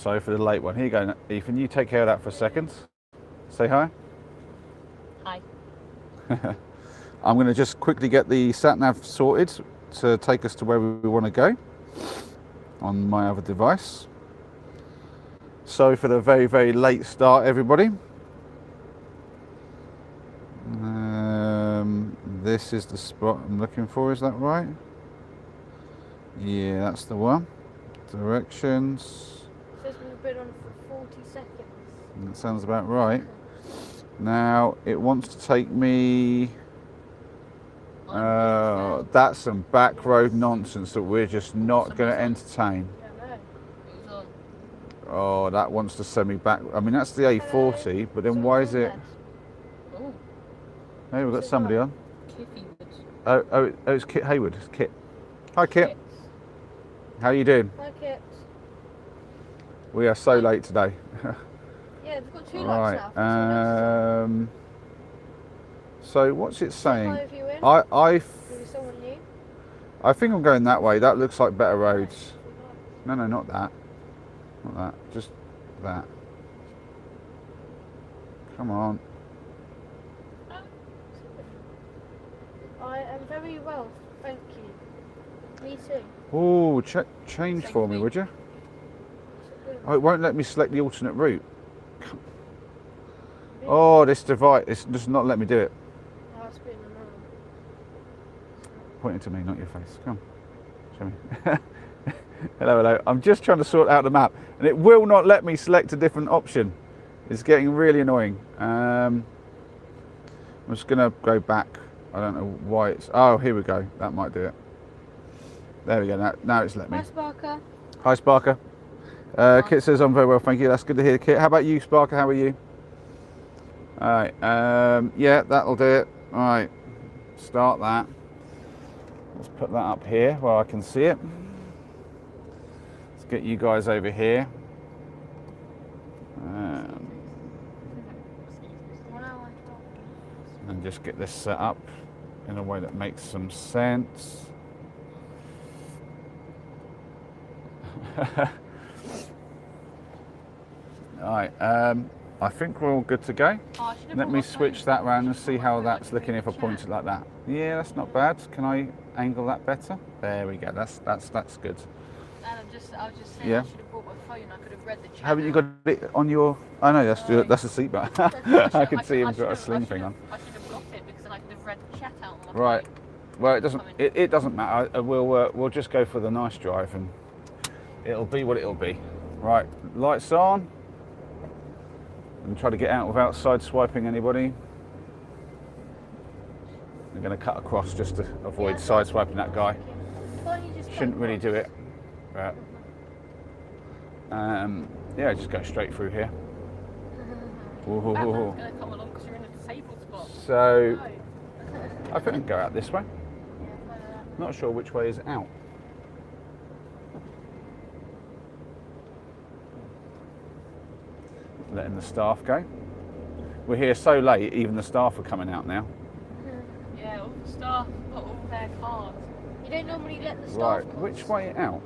Sorry for the late one. Here you go, Ethan. You take care of that for a second. Say hi. Hi. I'm going to just quickly get the sat-nav sorted to take us to where we want to go on my other device. Sorry for the very, very late start, everybody. This is the spot I'm looking for, is that right? Yeah, that's the one. Directions. It says we've been on for 40 seconds. That sounds about right. Now, it wants to take me... that's some back road nonsense that we're just not going to entertain. Oh, that wants to send me back. I mean, that's the A40, but then why is it... Hey, we've got somebody on. Oh, it's Kit Hayward. It's Kit. Hi, Kit. How you doing? Hi, Kit. We are so late today. Yeah, we've got 2 Right. lights now. So what's it saying? Hi, if you win. I Someone new. I think I'm going that way. That looks like better roads. No, not that. Not that. Just that. Come on. I am very well, thank you. Me too. Oh, change for me, would you? Oh, it won't let me select the alternate route. Oh, this device, it's just not let me do it. Oh, it's been annoying. Pointing to me, not your face. Come, show me. Hello. I'm just trying to sort out the map, and it will not let me select a different option. It's getting really annoying. I'm just gonna go back. I don't know why it's. Oh, here we go. That might do it. There we go. Now it's let me. Hi, Sparker. Hi, Sparker. Kit says I'm very well, thank you. That's good to hear, Kit. How about you, Sparker? How are you? All right. Yeah, that'll do it. All right. Start that. Let's put that up here where I can see it. Let's get you guys over here. And just get this set up in a way that makes some sense. Alright, I think we're all good to go. Let me switch that round and see how that's looking if I point it like that. Yeah, that's not bad. Can I angle that better? There we go. That's good. And I was just saying, Yeah. I should have brought my phone. I could have read the chat. Haven't you got it on your... Oh no, that's a seatbelt. I can see him got a sling thing on. I should have got it because then I could have read the chat out on my Right. phone. Well, it doesn't matter. We'll just go for the nice drive and it'll be what it'll be. Right, lights on. And try to get out without sideswiping anybody. I'm going to cut across just to avoid sideswiping that guy. Shouldn't really do it. But, yeah, just go straight through here. Batman's going to come along because you're in a disabled spot. So, I think I can go out this way. Not sure which way is out. Letting the staff go. We're here so late, even the staff are coming out now. Yeah, all the staff got all their cards. You don't normally let the staff Right, cross. which way out?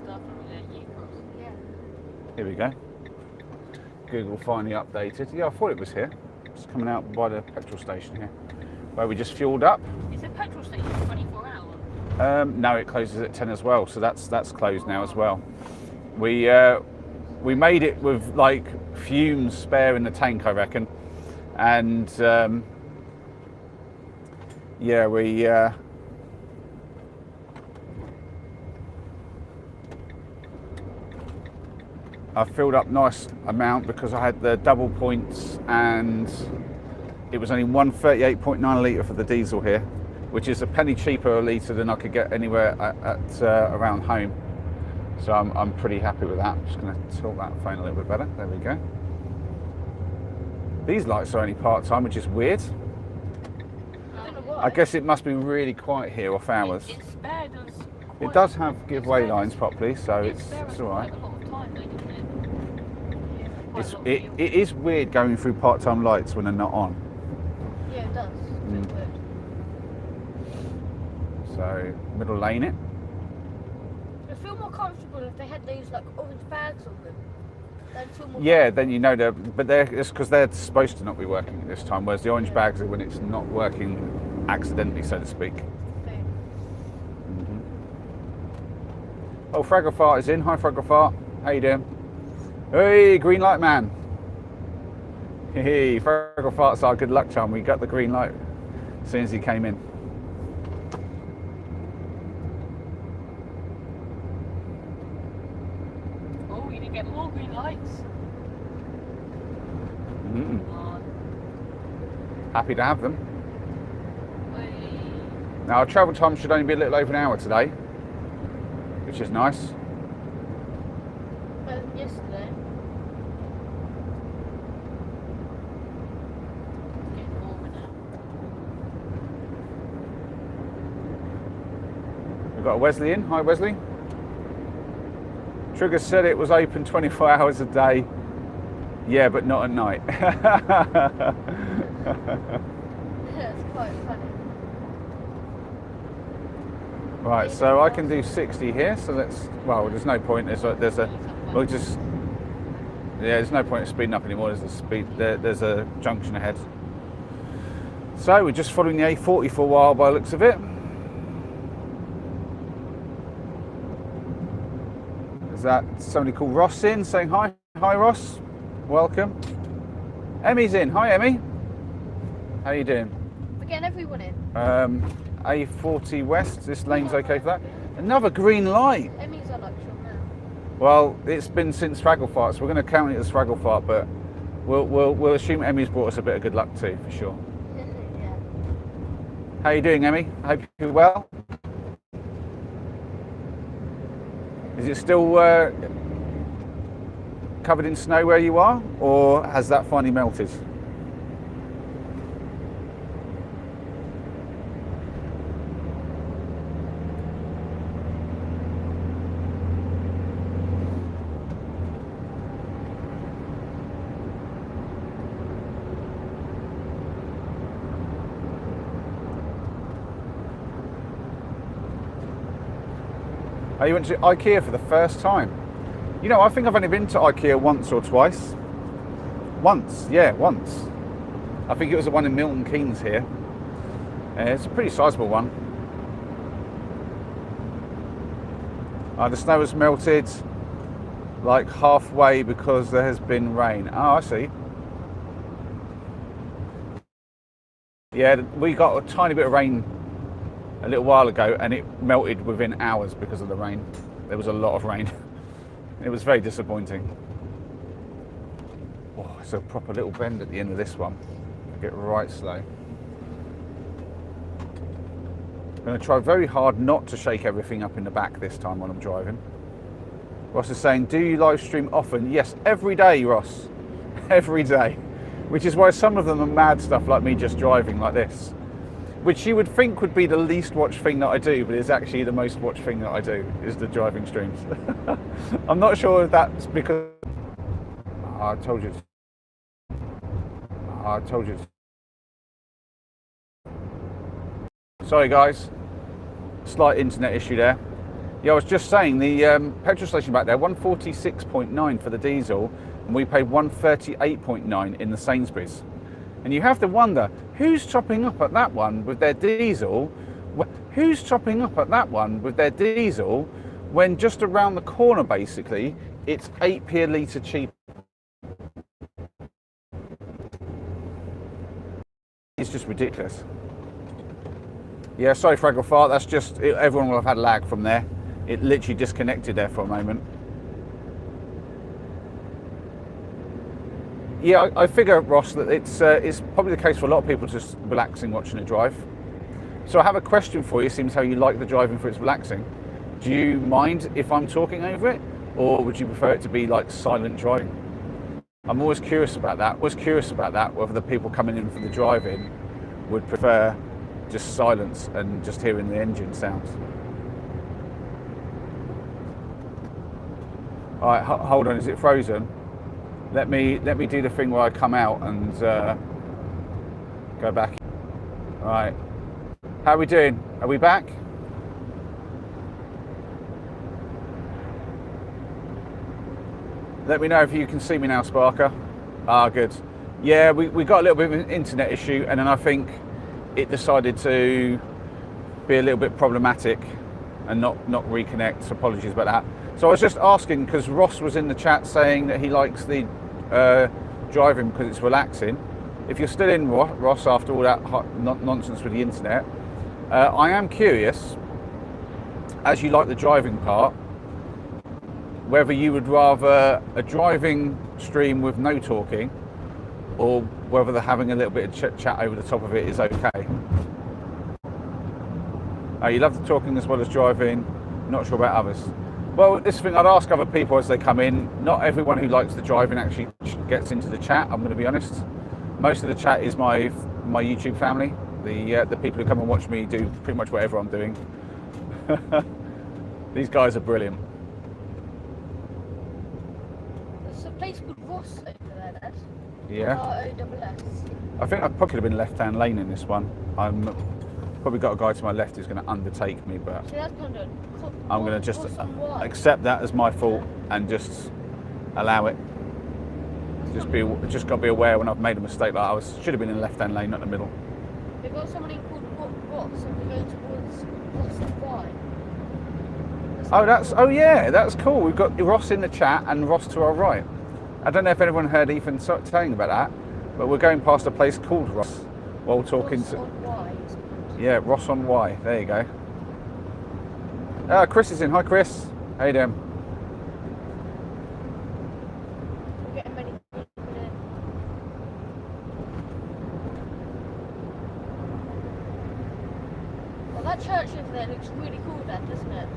Staff don't let you cross. Yeah. Here we go. Google finally updated. Yeah, I thought it was here. It's coming out by the petrol station here, where we just fueled up. Is the petrol station 24 hours? No, it closes at 10 as well, so that's closed now as well. We made it with like fumes spare in the tank, I reckon, and yeah, we I filled up nice amount because I had the double points and it was only 138.9 a litre for the diesel here, which is a penny cheaper a litre than I could get anywhere at around home. So I'm pretty happy with that. I'm just going to tilt that phone a little bit better. There we go. These lights are only part-time, which is weird. I don't know why. I guess it must be really quiet here off hours. It spared us It quite- does have giveaway lines properly, so it it's spared us all right. quite a lot of time, though, didn't it? Quite a lot of It fuel. is weird going through part-time lights when they're not on. Yeah, it does. Mm. It's weird. So middle lane it. I feel more comfortable if they had those like orange bags on them. They'd feel more Yeah, then you know it's because they're supposed to not be working at this time, whereas the orange bags are when it's not working accidentally, so to speak. comfortable. Oh, Fraggle Fart is in. Hi, Fraggle Fart. How you doing? Hey, green light man. Hey, Fraggle Fart's our good luck charm. We got the green light as soon as he came in. Oh, you didn't get more green lights. Mm-mm. Come on. Happy to have them. Whee. Now, our travel time should only be a little over an hour today, which is nice. Yesterday. It's getting warmer now. We've got Wesley in. Hi, Wesley. Trigger said it was open 24 hours a day. Yeah, but not at night. That's quite funny. Right, so I can do 60 here. So that's, well, there's no point. We'll just, yeah, there's no point in speeding up anymore. There's a junction ahead. So we're just following the A40 for a while by the looks of it. Is that somebody called Ross in saying hi? Hi, Ross. Welcome. Emmy's in. Hi, Emmy. How you doing? We're getting everyone in. A40 West. This lane's okay for that. Another green light. Emmy's our luxury now. Well, it's been since Fraggle Fart, so we're going to count it as Fraggle Fart, but we'll assume Emmy's brought us a bit of good luck too, for sure. Yeah. How you doing, Emmy? Hope you're well. Is it still covered in snow where you are, or has that finally melted? Oh, you went to IKEA for the first time? You know, I think I've only been to IKEA once or twice. Once, yeah, once. I think it was the one in Milton Keynes here. It's a pretty sizable one. The snow has melted like halfway because there has been rain. Oh, I see. Yeah, we got a tiny bit of rain a little while ago and it melted within hours because of the rain. There was a lot of rain. It was very disappointing. Oh, it's a proper little bend at the end of this one. Get right slow. I'm going to try very hard not to shake everything up in the back this time when I'm driving. Ross is saying, do you live stream often? Yes, every day, Ross. Every day. Which is why some of them are mad stuff like me just driving like this. Which you would think would be the least watched thing that I do, but it's actually the most watched thing that I do, is the driving streams. I'm not sure if that's because... I told you. I told you. Sorry guys, slight internet issue there. Yeah, I was just saying, the petrol station back there, 146.9 for the diesel, and we paid 138.9 in the Sainsbury's. And you have to wonder, who's topping up at that one with their diesel? Who's topping up at that one with their diesel when just around the corner, basically, it's 8p a litre cheaper? It's just ridiculous. Yeah, sorry, Fraggle Fart, that's just, everyone will have had lag from there. It literally disconnected there for a moment. Yeah, I figure, Ross, that it's probably the case for a lot of people just relaxing watching a drive. So I have a question for you, seems how you like the driving for its relaxing. Do you mind if I'm talking over it? Or would you prefer it to be like silent driving? I'm always curious about that. Whether the people coming in for the driving would prefer just silence and just hearing the engine sounds. All right, hold on, is it frozen? Let me do the thing where I come out and go back. All right, how are we doing? Are we back? Let me know if you can see me now, Sparker. Ah, good. Yeah, we got a little bit of an internet issue, and then I think it decided to be a little bit problematic and not reconnect. So apologies about that. So I was just asking, because Ross was in the chat saying that he likes the driving because it's relaxing. If you're still in, Ross, after all that nonsense with the internet, I am curious, as you like the driving part, whether you would rather a driving stream with no talking, or whether they're having a little bit of chat over the top of it is okay. You love the talking as well as driving, not sure about others. Well, this thing I'd ask other people as they come in. Not everyone who likes the driving actually gets into the chat, I'm going to be honest. Most of the chat is my YouTube family, the people who come and watch me do pretty much whatever I'm doing. These guys are brilliant. There's a place called Ross over there, Dad. Yeah. R-O-S-S. I think I probably could have been left-hand lane in this one. I'm probably got a guy to my left who's going to undertake me, but See, that's kind of I'm going to just Ross on Y. accept that as my fault and just allow it. Just got to be aware when I've made a mistake. Like should have been in the left-hand lane, not the middle. We've got somebody called Ross, and we're going towards Ross on Y. Oh yeah, that's cool. We've got Ross in the chat and Ross to our right. I don't know if anyone heard Ethan saying about that, but we're going past a place called Ross while talking Ross to. on Y. Yeah, Ross on Y. There you go. Chris is in. Hi, Chris. How you doing? We're getting many people in. Well, that church over there looks really cool, Dad, doesn't it?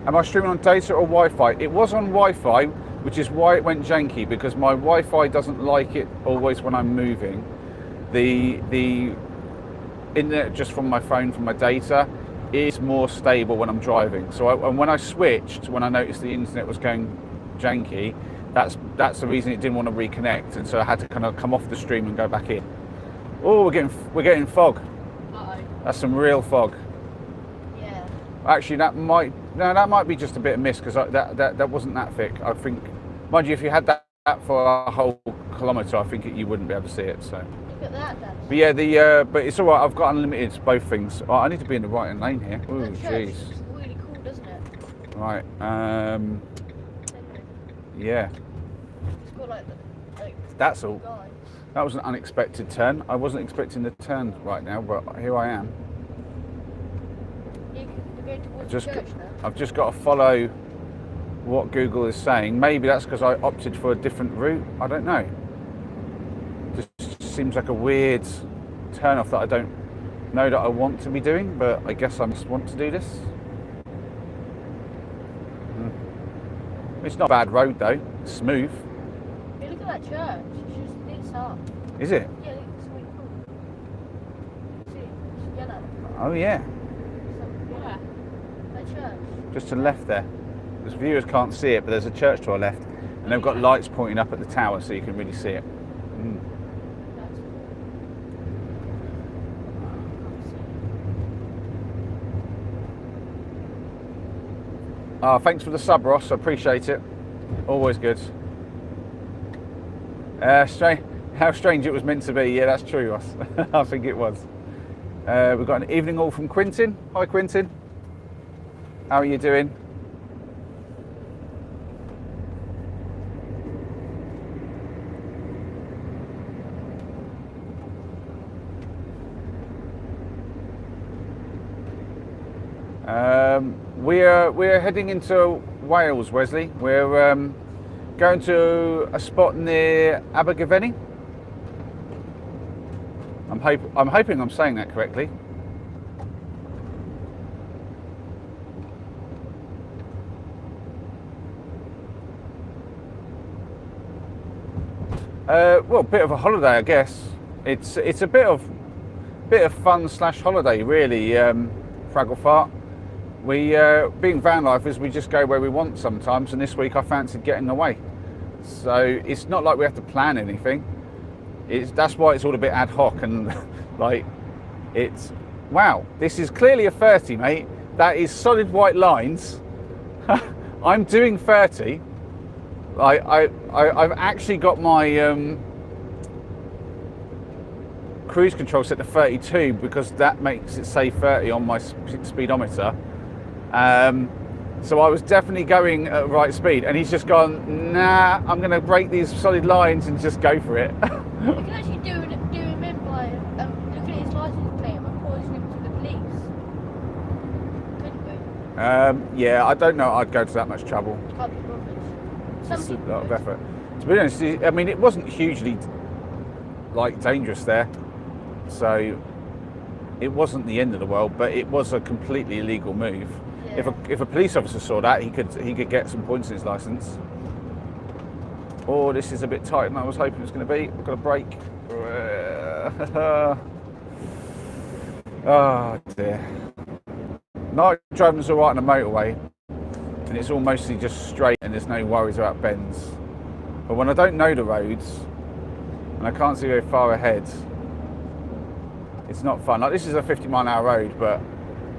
Am I streaming on data or Wi-Fi? It was on Wi-Fi, which is why it went janky, because my Wi-Fi doesn't like it always when I'm moving. The internet just from my phone, from my data, is more stable when I'm driving. So and when I switched, when I noticed the internet was going janky, that's the reason it didn't want to reconnect, and so I had to kind of come off the stream and go back in. Oh, we're getting fog. Uh-oh. That's some real fog. Yeah. Actually, that might be just a bit of mist, because that wasn't that thick. I think, mind you, if you had that for a whole kilometre, I think you wouldn't be able to see it. So. Look at that, Dad. But yeah, but it's all right. I've got unlimited both things. Oh, I need to be in the right lane here. Oh, That church jeez. looks really cool, doesn't it? Right. Yeah. It's got like That's all. guys. That was an unexpected turn. I wasn't expecting the turn right now, but here I am. You're going towards the church now. I've just got to follow what Google is saying. Maybe that's because I opted for a different route. I don't know. Just seems like a weird turn off that I don't know that I want to be doing, but I guess I must want to do this. It's not a bad road though. It's smooth. Hey, look at that church. It's up. Is it? Yeah, it's really cool. See, it's yellow. Oh yeah. Yeah. That church. Just to the left there. The viewers can't see it, but there's a church to our left, and they've got lights pointing up at the tower, so you can really see it. That's Thanks for the sub, Ross. I appreciate it. Always good. How strange it was meant to be. Yeah, that's true, Ross. I think it was. We've got an evening all from Quintin. Hi, Quintin. How are you doing? We're heading into Wales, Wesley. We're going to a spot near Abergavenny. I'm hoping I'm saying that correctly. Well, a bit of a holiday, I guess. It's a bit of fun / holiday, really. Fraggle Fart. We, being van lifers, we just go where we want sometimes, and this week I fancied getting away. So it's not like we have to plan anything. That's why it's all a bit ad hoc, and like, wow, this is clearly a 30, mate. That is solid white lines. I'm doing 30. I've actually got my cruise control set to 32 because that makes it say 30 on my speedometer. So I was definitely going at the right speed, and he's just gone, nah, I'm going to break these solid lines and just go for it. You can actually do him by looking at his license plate and reporting him to the police. Couldn't we? Yeah, I don't know I'd go to that much trouble. Can't be bothered. It's a Some lot of people effort. To be honest, I mean, it wasn't hugely like dangerous there, so it wasn't the end of the world, but it was a completely illegal move. Yeah. If a police officer saw that, he could get some points in his license. Oh, this is a bit tighter than I was hoping it was going to be. I've got a brake. Oh dear. Night driving's alright on a motorway, and it's all mostly just straight and there's no worries about bends. But when I don't know the roads and I can't see very far ahead, it's not fun. Like, this is a 50-mile-an-hour road, but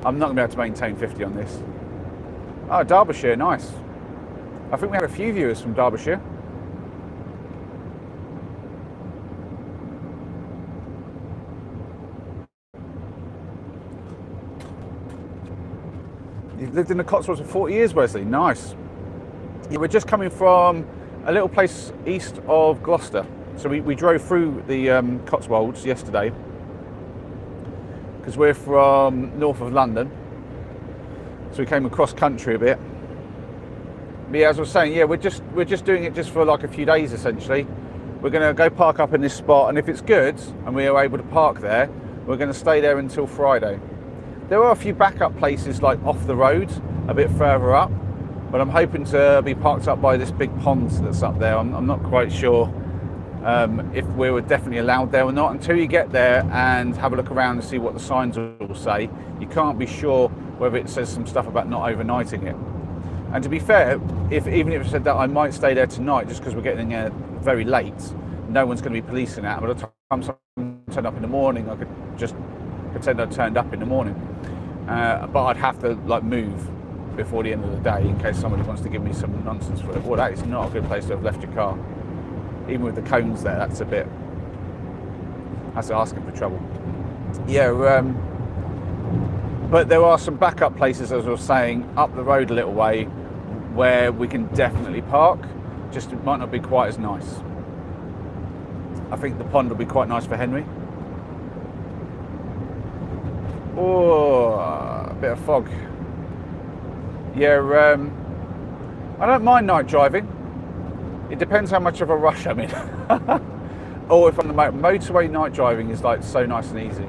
I'm not going to be able to maintain 50 on this. Oh, Derbyshire, nice. I think we have a few viewers from Derbyshire. You've lived in the Cotswolds for 40 years, Wesley. Nice. Yeah, we're just coming from a little place east of Gloucester. So we drove through the Cotswolds yesterday because we're from north of London. So we came across country a bit. But yeah, as I was saying, yeah, we're just doing it just for like a few days essentially. We're going to go park up in this spot, and if it's good and we are able to park there, we're going to stay there until Friday. There are a few backup places like off the road, a bit further up, but I'm hoping to be parked up by this big pond that's up there. I'm not quite sure if we were definitely allowed there or not. Until you get there and have a look around and see what the signs will say, you can't be sure whether it says some stuff about not overnighting it. And to be fair, even if it said that I might stay there tonight just because we're getting there very late, no one's going to be policing that. By the time someone turned up in the morning, I could just pretend I turned up in the morning. But I'd have to like move before the end of the day in case somebody wants to give me some nonsense for it. Well, that is not a good place to have left your car. Even with the cones there, that's asking for trouble. Yeah, but there are some backup places, as I was saying, up the road a little way where we can definitely park. Just it might not be quite as nice. I think the pond will be quite nice for Henry. Oh, a bit of fog. Yeah, I don't mind night driving. It depends how much of a rush I'm in. Or if I'm on the motorway, night driving is like so nice and easy.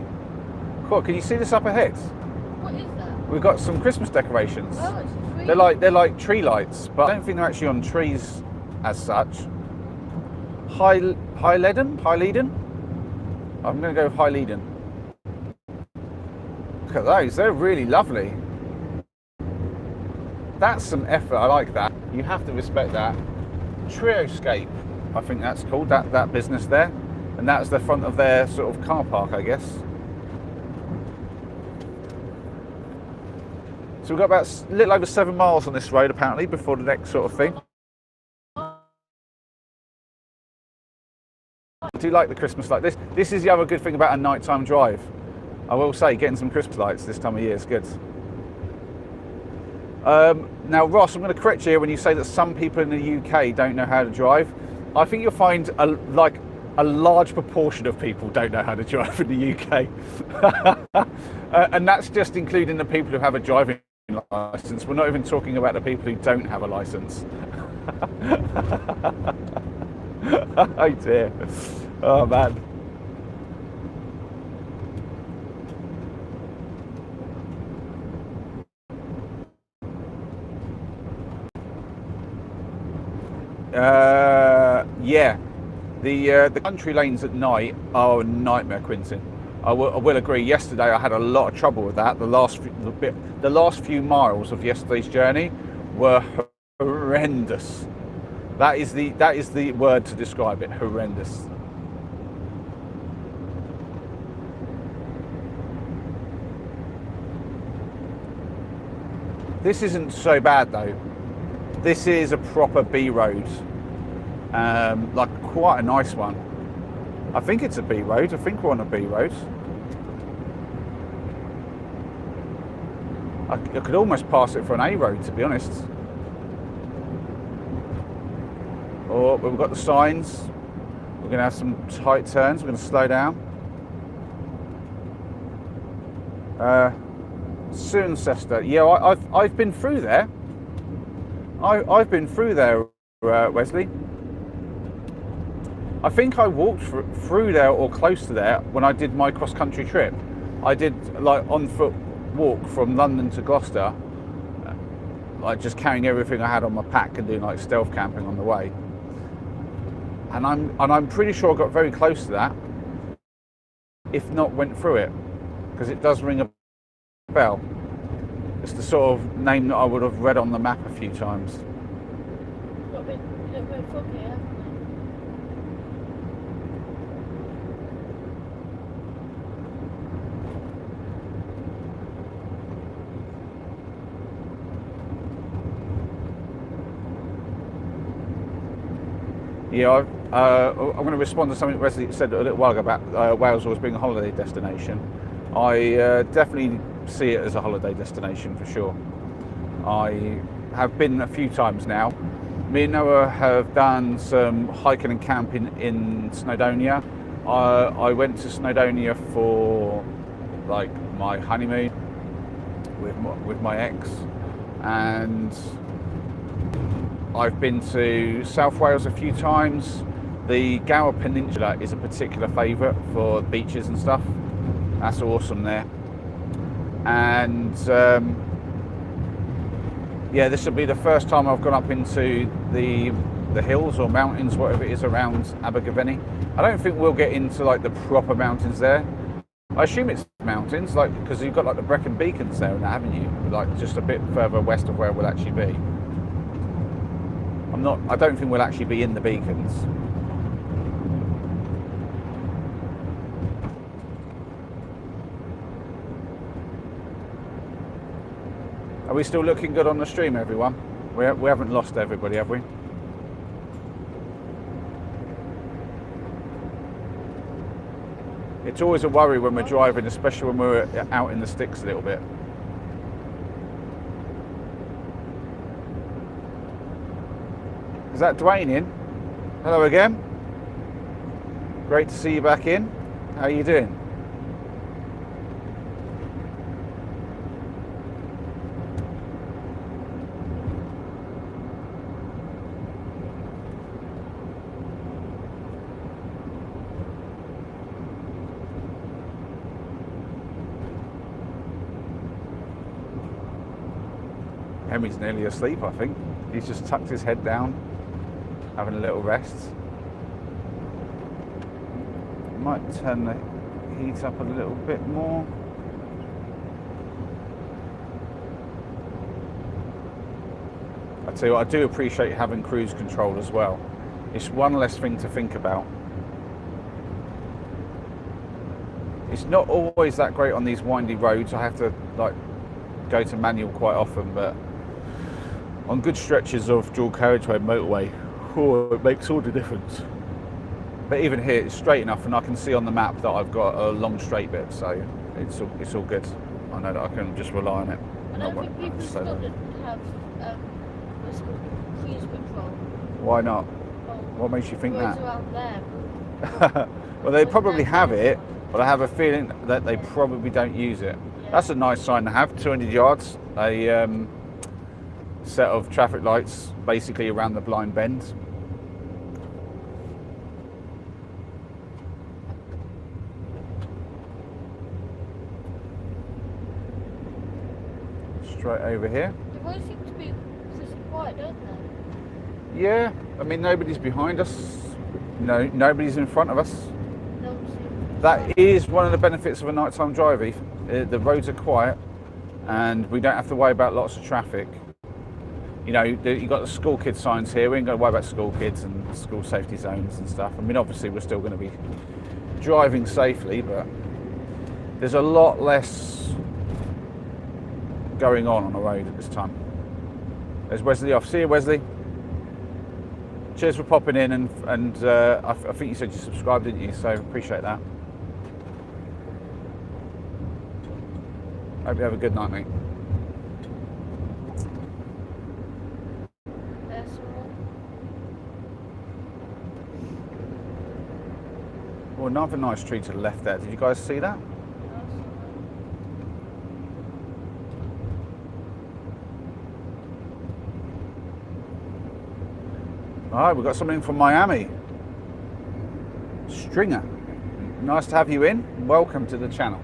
Cool, can you see this up ahead? What is that? We've got some Christmas decorations. Oh, it's a tree. They're like tree lights, but I don't think they're actually on trees as such. Highleden? I'm going to go with Highleden. Look at those, they're really lovely. That's some effort, I like that. You have to respect that. Trioscape, I think that's called, that business there. And that's the front of their sort of car park, I guess. So we've got about a little over 7 miles on this road apparently before the next sort of thing. I do like the Christmas light. This is the other good thing about a nighttime drive. I will say, getting some Christmas lights this time of year is good. Now, Ross, I'm going to correct you here when you say that some people in the UK don't know how to drive. I think you'll find a large proportion of people don't know how to drive in the UK. And that's just including the people who have a driving license. We're not even talking about the people who don't have a license. Oh dear. Oh man. Yeah, the country lanes at night are a nightmare, Quintin. I will agree. Yesterday I had a lot of trouble with that. The last few miles of yesterday's journey were horrendous. That is the word to describe it. Horrendous. This isn't so bad though. This is a proper B road. like quite a nice one. I think it's a B road. I think we're on a B road. I could almost pass it for an A road, to be honest. Oh, we've got the signs. We're going to have some tight turns. We're going to slow down. Cirencester. Yeah, I've been through there. I've been through there, Wesley. I think I walked through there or close to there when I did my cross-country trip. I did like on-foot walk from London to Gloucester, like just carrying everything I had on my pack and doing like stealth camping on the way. And I'm pretty sure I got very close to that, if not went through it, because it does ring a bell. It's the sort of name that I would have read on the map a few times. Got a bit foggy, haven't Yeah, I'm going to respond to something Wesley said a little while ago about Wales always being a holiday destination. I definitely see it as a holiday destination for sure. I have been a few times now. Me and Noah have done some hiking and camping in Snowdonia. I went to Snowdonia for like my honeymoon with my ex, and I've been to South Wales a few times. The Gower Peninsula is a particular favourite for beaches and stuff. That's awesome there. And yeah, this will be the first time I've gone up into the hills or mountains, whatever it is, around Abergavenny. I don't think we'll get into like the proper mountains there. I assume it's mountains, like because you've got like the Brecon Beacons there, haven't you? Like just a bit further west of where we'll actually be. I don't think we'll actually be in the beacons. Are we still looking good on the stream, everyone? We haven't lost everybody, have we? It's always a worry when we're driving, especially when we're out in the sticks a little bit. Is that Dwayne in? Hello again. Great to see you back in. How are you doing? Henry's nearly asleep, I think. He's just tucked his head down, having a little rest. Might turn the heat up a little bit more. I tell you what, I do appreciate having cruise control as well. It's one less thing to think about. It's not always that great on these windy roads. I have to like go to manual quite often, but on good stretches of dual carriageway motorway, it makes all the difference. But even here, it's straight enough, and I can see on the map that I've got a long straight bit, so it's all good. I know that I can just rely on it. I don't think people in Scotland have what's called cruise control. Why not? Well, What makes you think roads that? around there. Well, they probably have it, but I have a feeling that they probably don't use it. Yeah. That's a nice sign to have. 200 yards, a set of traffic lights basically around the blind bend. Straight over here. The roads seem to be pretty quiet, don't they? Yeah, I mean nobody's behind us. No, nobody's in front of us. Don't seem That is one of the benefits of a nighttime drive. The roads are quiet, and we don't have to worry about lots of traffic. You know, you've got the school kids signs here. We ain't got to worry about school kids and school safety zones and stuff. I mean, obviously, we're still going to be driving safely, but there's a lot less going on the road at this time. There's Wesley off. See you, Wesley. cheers for popping in, and I think you said you subscribed, didn't you? So appreciate that. Hope you have a good night, mate. There's some more. Well, another nice tree to the left there. Did you guys see that? All right, we've got something from Miami. Stringer. Nice to have you in. Welcome to the channel.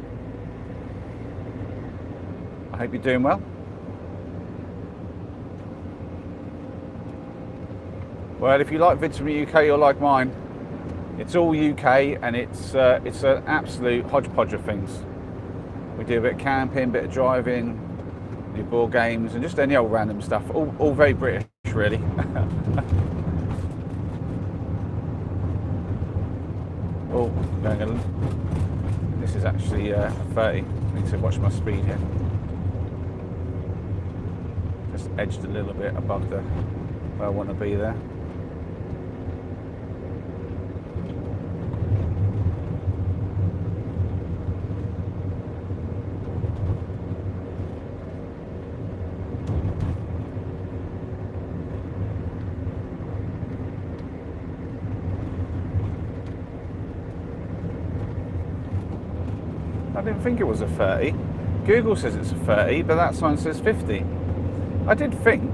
I hope you're doing well. Well, if you like vids from the UK, you'll like mine. It's all UK, and it's an absolute hodgepodge of things. We do a bit of camping, a bit of driving, do board games, and just any old random stuff. All very British, really. Oh, going a, this is actually 30. I need to watch my speed here. Just edged a little bit above the where I want to be there. I didn't think it was a 30. Google says it's a 30, but that sign says 50. I did think,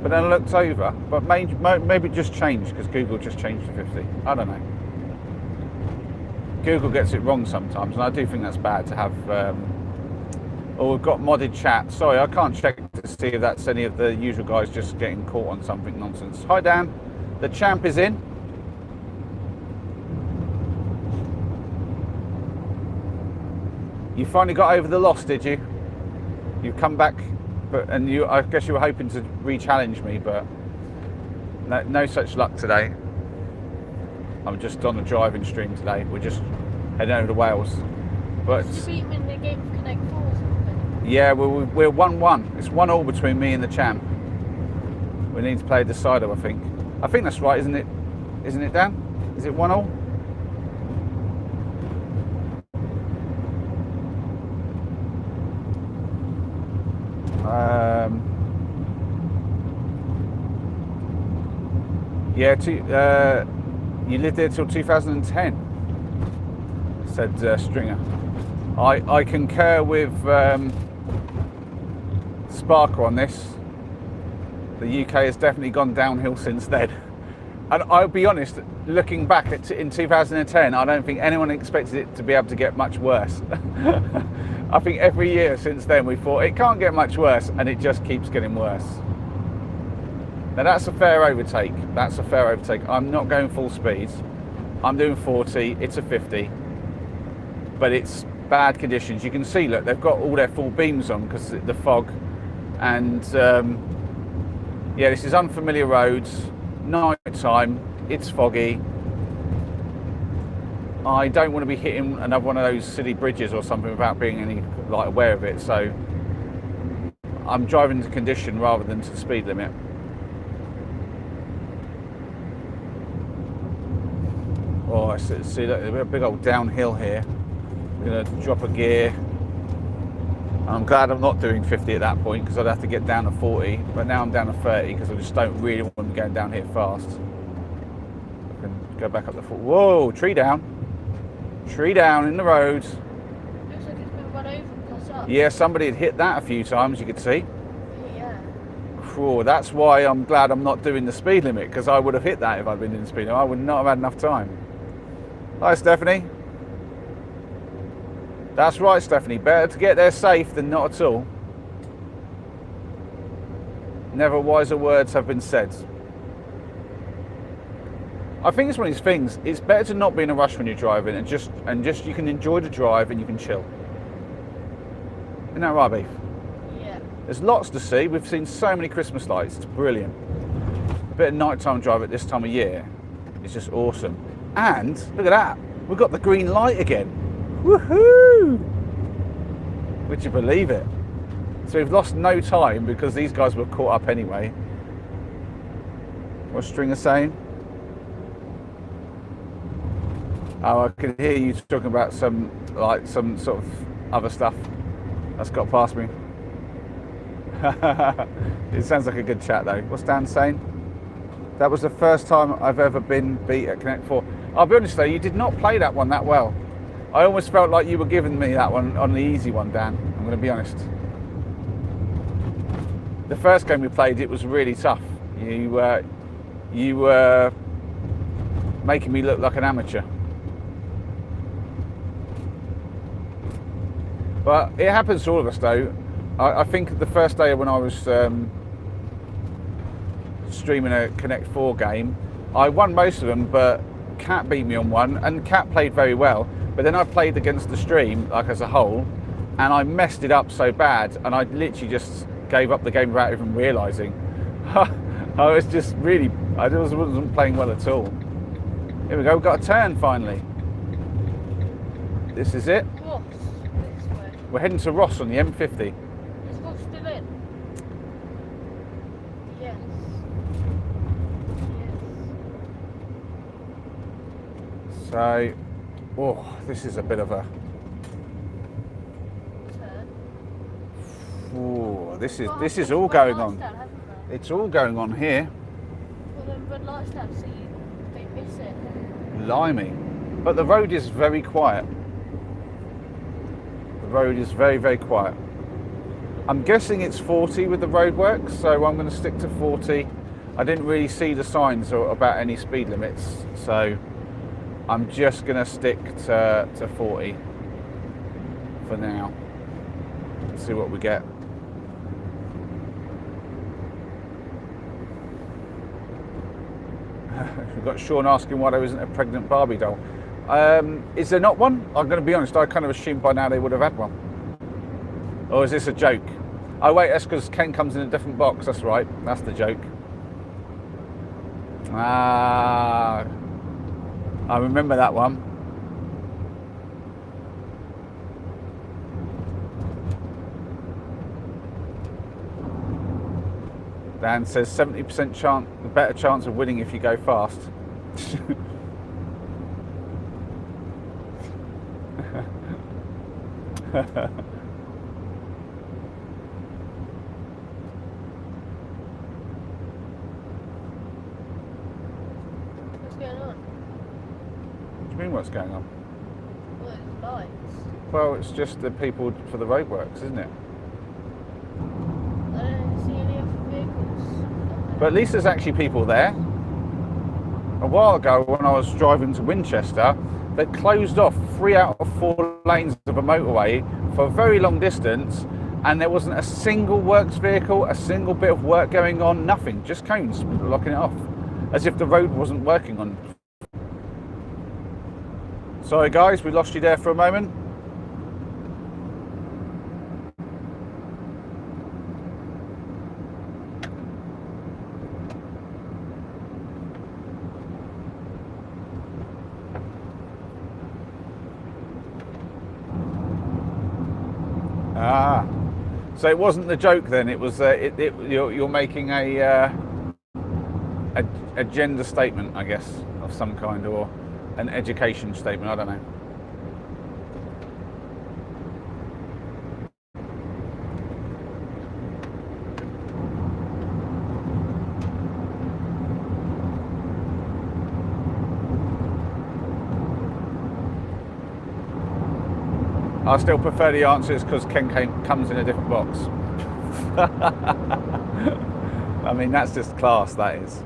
but then I looked over, but maybe it just changed because Google just changed to 50. I don't know. Google gets it wrong sometimes, and I do think that's bad to have. Oh, we've got modded chat. Sorry, I can't check to see if that's any of the usual guys just getting caught on something nonsense. Hi Dan, the champ is in. You finally got over the loss, did you? You've come back, and I guess you were hoping to re-challenge me, but no such luck today. I'm just on a driving stream today. We're just heading over to Wales. But Did you beat him in the game of Connect 4 or something? yeah, we're 1-1. It's 1-1 between me and the champ. We need to play a decider, I think. I think that's right, isn't it? Isn't it, Dan? Is it 1-1? Yeah, you lived there till 2010, said Stringer. I concur with Sparker on this. The UK has definitely gone downhill since then. And I'll be honest, looking back in 2010, I don't think anyone expected it to be able to get much worse. I think every year since then we thought it can't get much worse, and it just keeps getting worse. Now that's a fair overtake. That's a fair overtake. I'm not going full speed. I'm doing 40. It's a 50. But it's bad conditions. You can see, look, they've got all their full beams on because of the fog. And yeah, this is unfamiliar roads. Night time. It's foggy. I don't want to be hitting another one of those silly bridges or something without being any aware of it. So I'm driving to condition rather than to the speed limit. Oh, I see that a big old downhill here. I'm going to drop a gear. I'm glad I'm not doing 50 at that point because I'd have to get down to 40. But now I'm down to 30 because I just don't really want to be going down here fast. I can go back up the foot. Whoa, tree down. Tree down in the road. Looks like it's been run over plus up. Yeah, somebody had hit that a few times, you could see. Yeah. Cool. That's why I'm glad I'm not doing the speed limit, because I would have hit that if I'd been in the speed limit. I would not have had enough time. Hi, Stephanie. That's right, Stephanie. Better to get there safe than not at all. Never wiser words have been said. I think it's one of these things. It's better to not be in a rush when you're driving, and just you can enjoy the drive and you can chill. Isn't that right, Beef? Yeah. There's lots to see. We've seen so many Christmas lights. It's brilliant. A bit of nighttime drive at this time of year is just awesome. And look at that. We've got the green light again. Woohoo! Would you believe it? So we've lost no time because these guys were caught up anyway. What's Stringer saying? Oh, I could hear you talking about some sort of other stuff that's got past me. It sounds like a good chat though. What's Dan saying? That was the first time I've ever been beat at Connect 4. I'll be honest though, you did not play that one that well. I almost felt like you were giving me that one on the easy one, Dan. I'm going to be honest. The first game we played, it was really tough. You were making me look like an amateur. But it happens to all of us though. I think the first day when I was streaming a Connect 4 game, I won most of them, but Cat beat me on one, and Cat played very well. But then I played against the stream, like as a whole, and I messed it up so bad, and I literally just gave up the game without even realising. I was just really, I wasn't playing well at all. Here we go, we've got a turn finally. This is it. Ross, this way. We're heading to Ross on the M50. Is Ross still in? Yes. Yes. So, oh, this is a bit of a, Turn. oh, this Well, is I've all got going lights on. down, haven't they? It's all going on here. Well, then red lights down, so they miss it. Blimey. But the road is very quiet. The road is very, very quiet. I'm guessing it's 40 with the roadworks, so I'm going to stick to 40. I didn't really see the signs about any speed limits, so I'm just going to stick to 40 for now. Let's see what we get. We've got Sean asking why there isn't a pregnant Barbie doll. Is there not one? I'm going to be honest, I kind of assumed by now they would have had one. Or is this a joke? Oh wait, that's because Ken comes in a different box, that's right. That's the joke. Ah, I remember that one. Dan says 70% chance, the better chance of winning if you go fast. What's going on? What do you mean what's going on? Well, it's lights. Well, it's just the people for the roadworks, isn't it? I don't see any other vehicles. But at least there's actually people there. A while ago when I was driving to Winchester, they closed off 3 out of 4 lanes of a motorway for a very long distance, and there wasn't a single works vehicle, a single bit of work going on, nothing, just cones blocking it off, as if the road wasn't working on. Sorry guys, we lost you there for a moment. Ah, so it wasn't the joke then. It was you're making a gender statement, I guess, of some kind, or an education statement. I don't know. I still prefer the answers because Ken comes in a different box. I mean, that's just class, that is.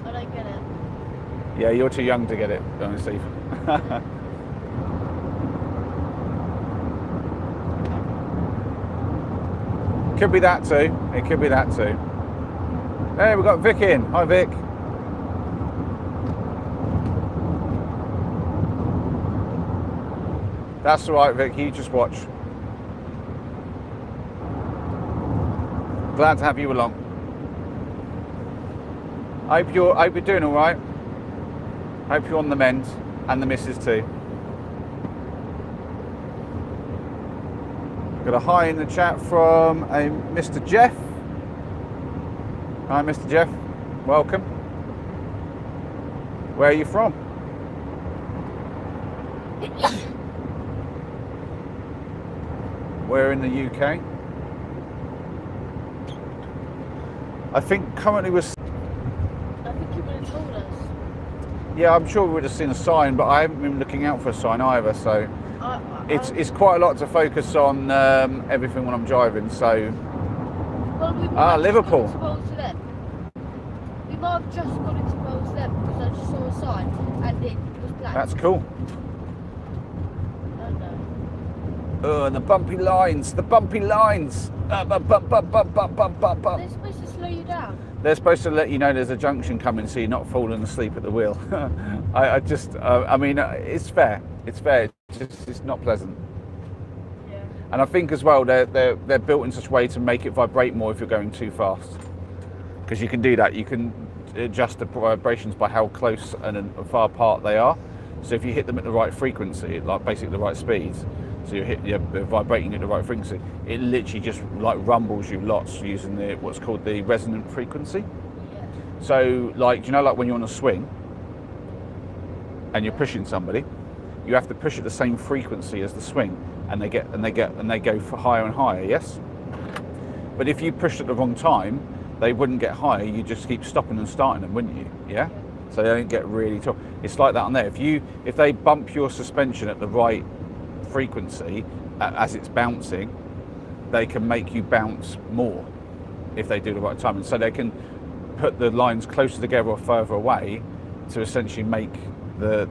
I don't get it. Yeah, you're too young to get it, honestly. Could be that too. It could be that too. Hey, we've got Vic in. Hi, Vic. That's all right, Vic. You just watch. Glad to have you along. I hope you're doing all right. Hope you're on the mend, and the missus too. Got a hi in the chat from a Mr. Jeff. Hi, Mr. Jeff. Welcome. Where are you from? Where in the UK? I think currently we're... I think you would have told us. Yeah, I'm sure we would have seen a sign, but I haven't been looking out for a sign either, so... It's quite a lot to focus on everything when I'm driving, so... Well, we might have Liverpool. just gone into Bowles Lep. We might have just gone into Bowles Lep because I just saw a sign and it was black. That's cool. I don't know. Oh, the bumpy lines, the bumpy lines. They're supposed to slow you down. They're supposed to let you know there's a junction coming so you're not falling asleep at the wheel. I mean, it's fair. It's fair. It's not pleasant. Yeah. And I think as well, they're built in such a way to make it vibrate more if you're going too fast. Because you can do that. You can adjust the vibrations by how close and far apart they are. So if you hit them at the right frequency, like basically the right speeds, so you're vibrating at the right frequency, it literally just like rumbles you lots using what's called the resonant frequency. Yeah. So like, you know, like when you're on a swing and you're pushing somebody, you have to push at the same frequency as the swing, and they go for higher and higher. Yes. But if you pushed at the wrong time, they wouldn't get higher. You just keep stopping and starting them, wouldn't you? Yeah. So they don't get really tall. It's like that on there. If they bump your suspension at the right frequency as it's bouncing, they can make you bounce more if they do the right time, and so they can put the lines closer together or further away to essentially make the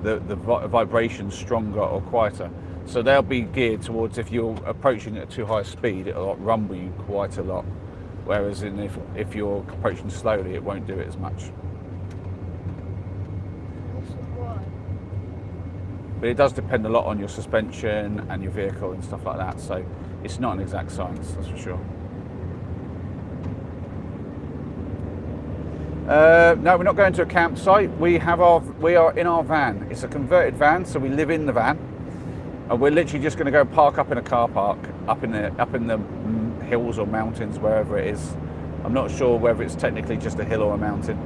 vibrations stronger or quieter. So they'll be geared towards, if you're approaching at too high a speed, it'll rumble you quite a lot, whereas if you're approaching slowly, it won't do it as much. Why? But it does depend a lot on your suspension and your vehicle and stuff like that, so it's not an exact science, that's for sure. No, we're not going to a campsite. We are in our van. It's a converted van, so we live in the van, and we're literally just going to go park up in a car park up in the hills or mountains, wherever it is. I'm not sure whether it's technically just a hill or a mountain.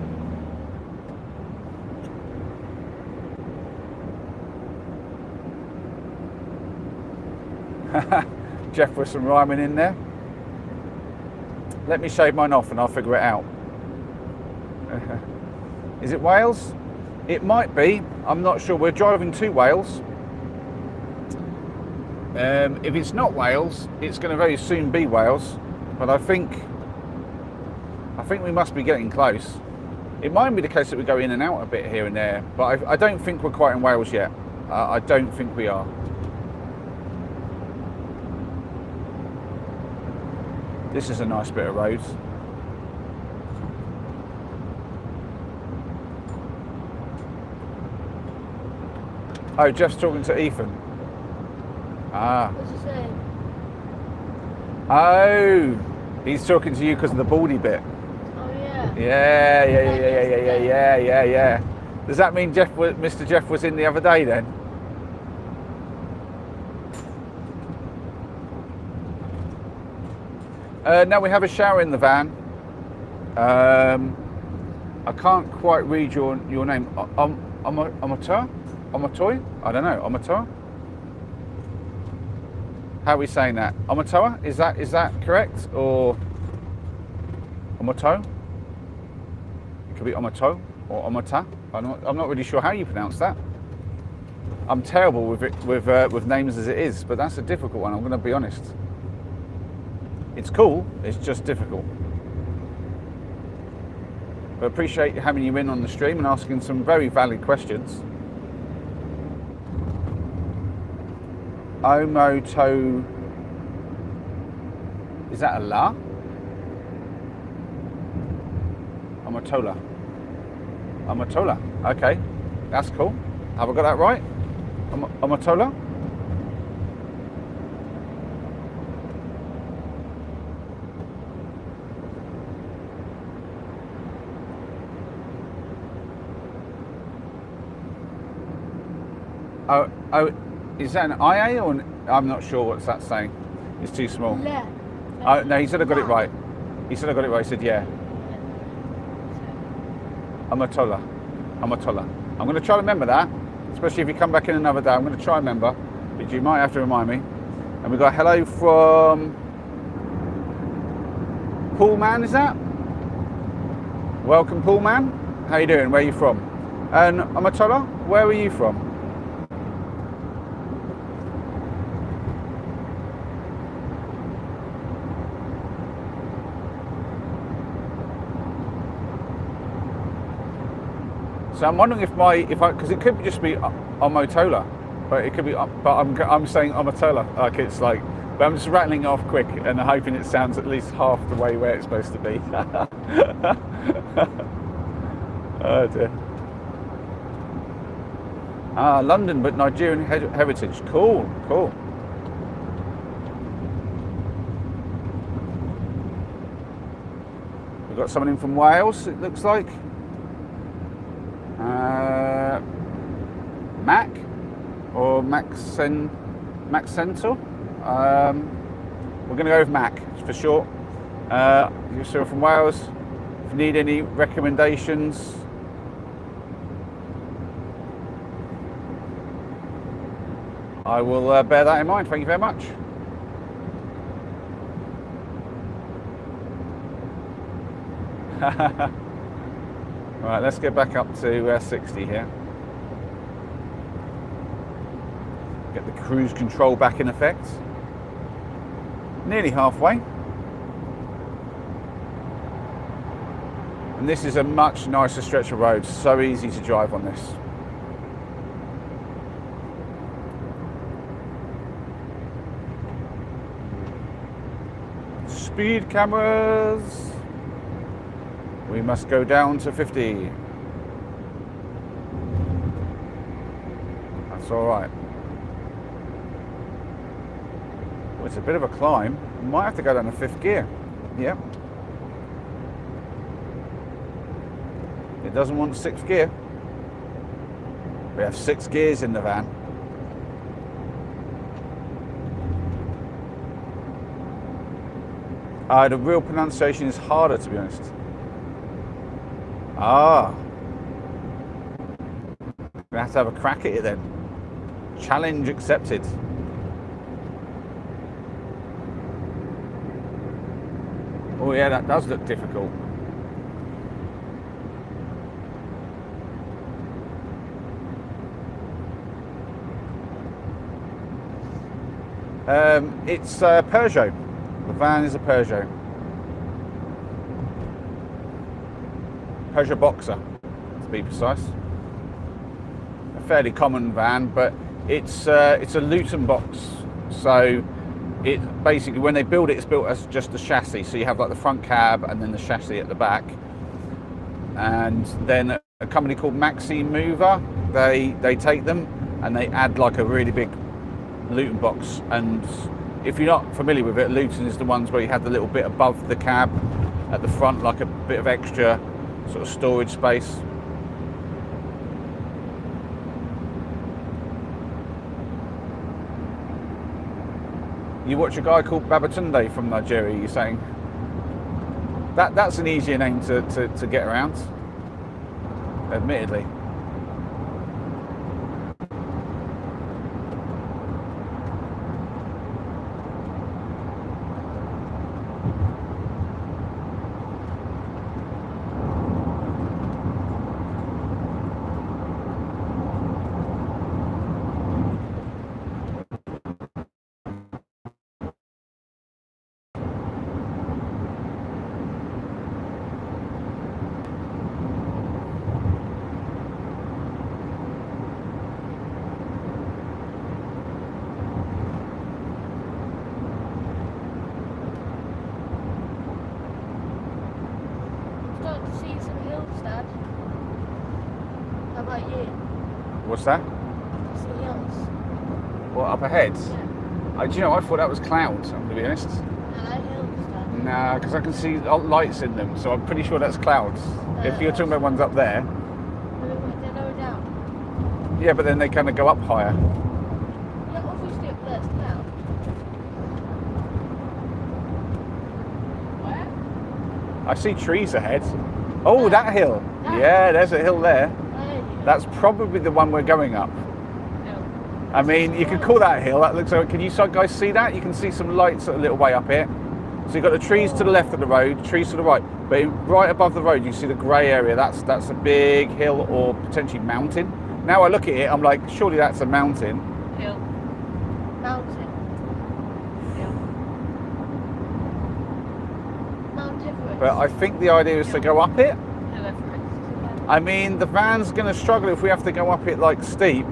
Jeff with some rhyming in there. Let me shave mine off and I'll figure it out. Is it Wales? It might be. I'm not sure. We're driving to Wales. If it's not Wales, it's going to very soon be Wales. But I think we must be getting close. It might be the case that we go in and out a bit here and there, but I don't think we're quite in Wales yet. I don't think we are. This is a nice bit of road. Oh, Jeff's talking to Ethan. Ah. What's he saying? Oh, he's talking to you because of the baldy bit. Oh yeah. Yeah. Does that mean Mr. Jeff was in the other day then? Now we have a shower in the van. I can't quite read your name. Amateur? Amateur? I don't know. Amateur? How are we saying that? Amateur? Is that correct? Or Amateur? It could be Amateur or Amateur. I'm not really sure how you pronounce that. I'm terrible with names as it is, but that's a difficult one. I'm going to be honest. It's cool. It's just difficult. But appreciate having you in on the stream and asking some very valid questions. Omoto. Is that a la? Amatola. Amatola. Okay, that's cool. Have I got that right? Amatola. Oh, is that an IA or I'm not sure what's that saying. It's too small. Oh, no, he said I got it right. He said I got it right. He said, yeah. Amatola. Amatola. I'm going to try to remember that, especially if you come back in another day. I'm going to try and remember, but you might have to remind me. And we've got hello from Pullman, is that? Welcome, Pullman. How you doing? Where are you from? And Amatola, where are you from? So I'm wondering because it could just be Amatola, but it could be, but I'm saying Amatola, like it's like, but I'm just rattling it off quick and hoping it sounds at least half the way where it's supposed to be. Oh dear. Ah, London, but Nigerian heritage. Cool, cool. We've got someone in from Wales, it looks like. Mac or Maxentor. We're going to go with Mac for short. You're still from Wales. If you need any recommendations, I will bear that in mind. Thank you very much. Right, let's get back up to 60 here. Get the cruise control back in effect. Nearly halfway. And this is a much nicer stretch of road, so easy to drive on this. Speed cameras. We must go down to 50. That's all right. Well, it's a bit of a climb. We might have to go down to 5th gear. Yep. It doesn't want 6th gear. We have 6 gears in the van. The real pronunciation is harder, to be honest. Ah. We have to have a crack at it then. Challenge accepted. Oh yeah, that does look difficult. It's a Peugeot. The van is a Peugeot. Peugeot Boxer, to be precise. A fairly common van, but it's a Luton box. So it basically, when they build it, it's built as just a chassis. So you have like the front cab and then the chassis at the back. And then a company called Maxi Mover, they take them and they add like a really big Luton box. And if you're not familiar with it, Luton is the ones where you have the little bit above the cab at the front, like a bit of extra sort of storage space. You watch a guy called Babatunde from Nigeria, you're saying? That's an easier name to get around, admittedly. What's that? Some hills. What, up ahead? Yeah. Do you know, I thought that was clouds, I'm going to be honest. No, hills, Dad. Nah, because I can see lights in them, so I'm pretty sure that's clouds. If you're talking about ones up there. They're lower down. Yeah, but then they kind of go up higher. Yeah, obviously up there's cloud. Where? I see trees ahead. Oh, that hill. Yeah, there's a hill there. There you go. That's probably the one we're going up. I mean, you could call that a hill. That looks like. Can you guys see that? You can see some lights a little way up here. So you've got the trees to the left of the road, trees to the right. But right above the road, you see the grey area. That's a big hill or potentially mountain. Now I look at it, I'm like, surely that's a mountain. Hill. Mountain. Hill. Mount Everest. But I think the idea is to go up it. Hill Everest. I mean, the van's going to struggle if we have to go up it like steep.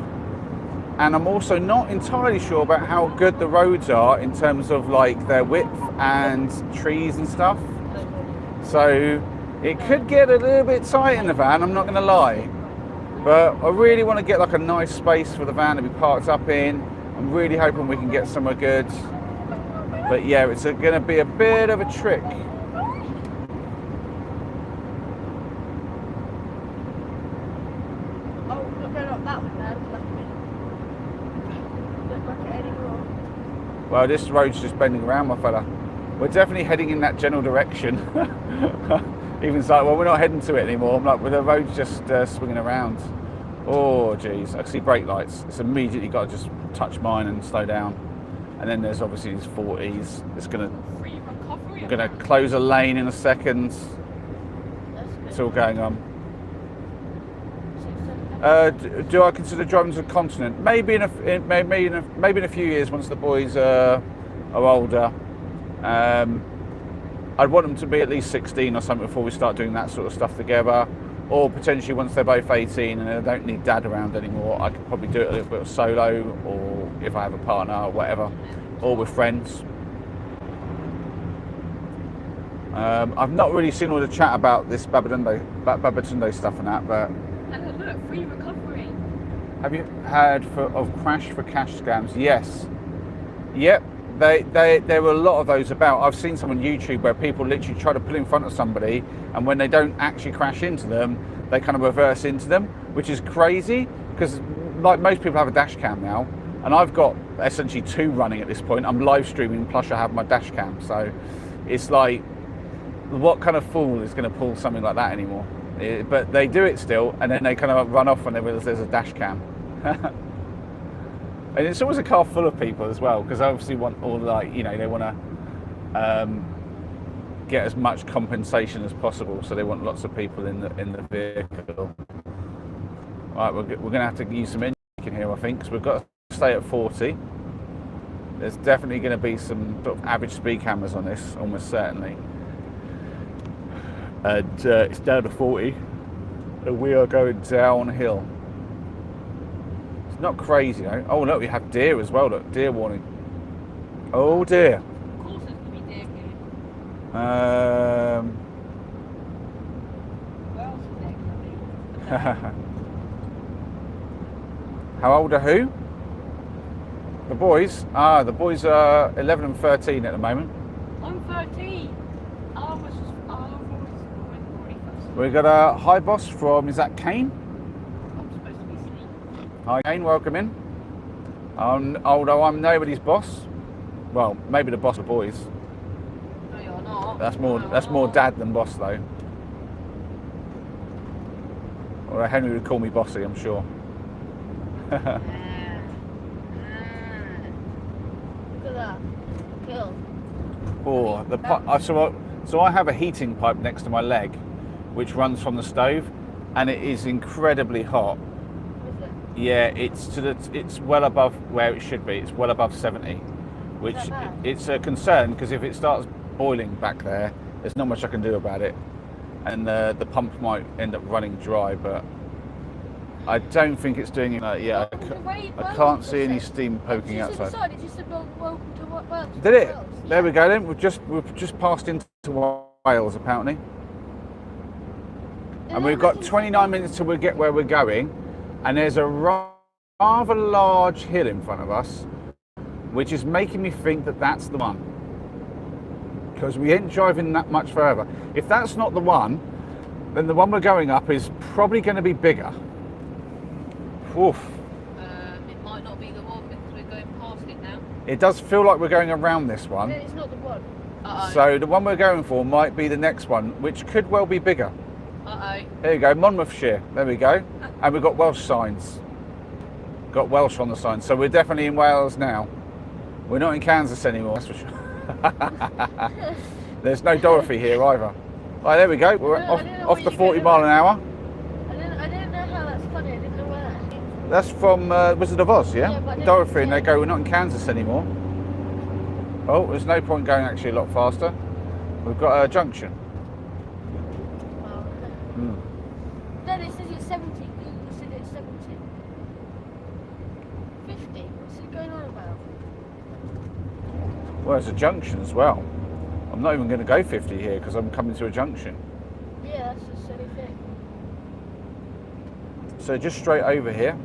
And I'm also not entirely sure about how good the roads are in terms of like their width and trees and stuff. So it could get a little bit tight in the van, I'm not going to lie. But I really want to get like a nice space for the van to be parked up in. I'm really hoping we can get somewhere good. But yeah, it's going to be a bit of a trick. Oh, we're going up that one now. Look like it anymore. Well, this road's just bending around, my fella. We're definitely heading in that general direction. Even so, well, we're not heading to it anymore. I'm like, well, the road's just swinging around. Oh, geez. I see brake lights. It's immediately got to just touch mine and slow down. And then there's obviously these 40s. It's going to, Free recovery. we're going to close a lane in a second. That's good. It's all going on. 6, 7, Do I consider driving to the continent? Maybe in a few years once the boys are older. I'd want them to be at least 16 or something before we start doing that sort of stuff together. Or potentially once they're both 18 and they don't need dad around anymore, I could probably do it a little bit of solo, or if I have a partner or whatever, or with friends. I've not really seen all the chat about this Babatunde stuff and that, but And look, free recovery. have you heard of Crash for Cash scams? Yes. Yep. There were a lot of those about. I've seen some on YouTube where people literally try to pull in front of somebody, and when they don't actually crash into them, they kind of reverse into them, which is crazy because like most people have a dash cam now, and I've got essentially 2 running at this point. I'm live streaming plus I have my dash cam, so it's like, what kind of fool is going to pull something like that anymore? But they do it still, and then they kind of run off when they realise there's a dash cam. And it's always a car full of people as well, because they obviously want all, like, you know, they want to get as much compensation as possible, so they want lots of people in the vehicle. Right, we're going to have to use some engine here, I think, because we've got to stay at 40. There's definitely going to be some sort of average speed cameras on this, almost certainly. And it's down to 40, and we are going downhill. It's not crazy, though. Oh, look, we have deer as well. Look, deer warning. Oh, dear. Of course there's going to be deer here. Where else is there going to be? How old are who? The boys? The boys are 11 and 13 at the moment. I'm 13. I was already first. We've got a hi boss from, is that Kane? I'm supposed to be asleep. Hi Kane, welcome in. Although I'm nobody's boss. Well, maybe the boss of boys. No, you're not. That's more No. dad than boss though. Or Henry would call me bossy, I'm sure. Look at that. Kill. Oh, so I have a heating pipe next to my leg, which runs from the stove, and it is incredibly hot. Is it? Yeah, it's well above where it should be. It's well above 70, which Is that bad? it's a concern because if it starts boiling back there, there's not much I can do about it, and the pump might end up running dry. But I don't think it's doing it. Yeah, I can't see any steam poking outside. It just said welcome to Wales. Did it? Wales. There we go then. We've just passed into Wales apparently. And we've got 29 minutes till we get where we're going, and there's a rather large hill in front of us, which is making me think that that's the one. Because we ain't driving that much further. If that's not the one, then the one we're going up is probably going to be bigger. Oof. It might not be the one because we're going past it now. It does feel like we're going around this one. Then it's not the one. Uh-oh. So the one we're going for might be the next one, which could well be bigger. Uh-oh. There you go, Monmouthshire. There we go. And we've got Welsh signs. Got Welsh on the sign. So we're definitely in Wales now. We're not in Kansas anymore, that's for sure. There's no Dorothy here either. Right, there we go. We're No, I didn't know off where the you 40 go. mile an hour. I didn't know how that's funny. I didn't know where that is. That's from Wizard of Oz, yeah? Yeah, but I didn't- Dorothy, and yeah. they go, we're not in Kansas anymore. Oh, there's no point going actually a lot faster. We've got a junction. Wow. Mm. Then it says it's 70. Google said it's 70. 50. What's it going on about? Well, it's a junction as well. I'm not even going to go 50 here because I'm coming to a junction. Yeah, that's a silly thing. So just straight over here.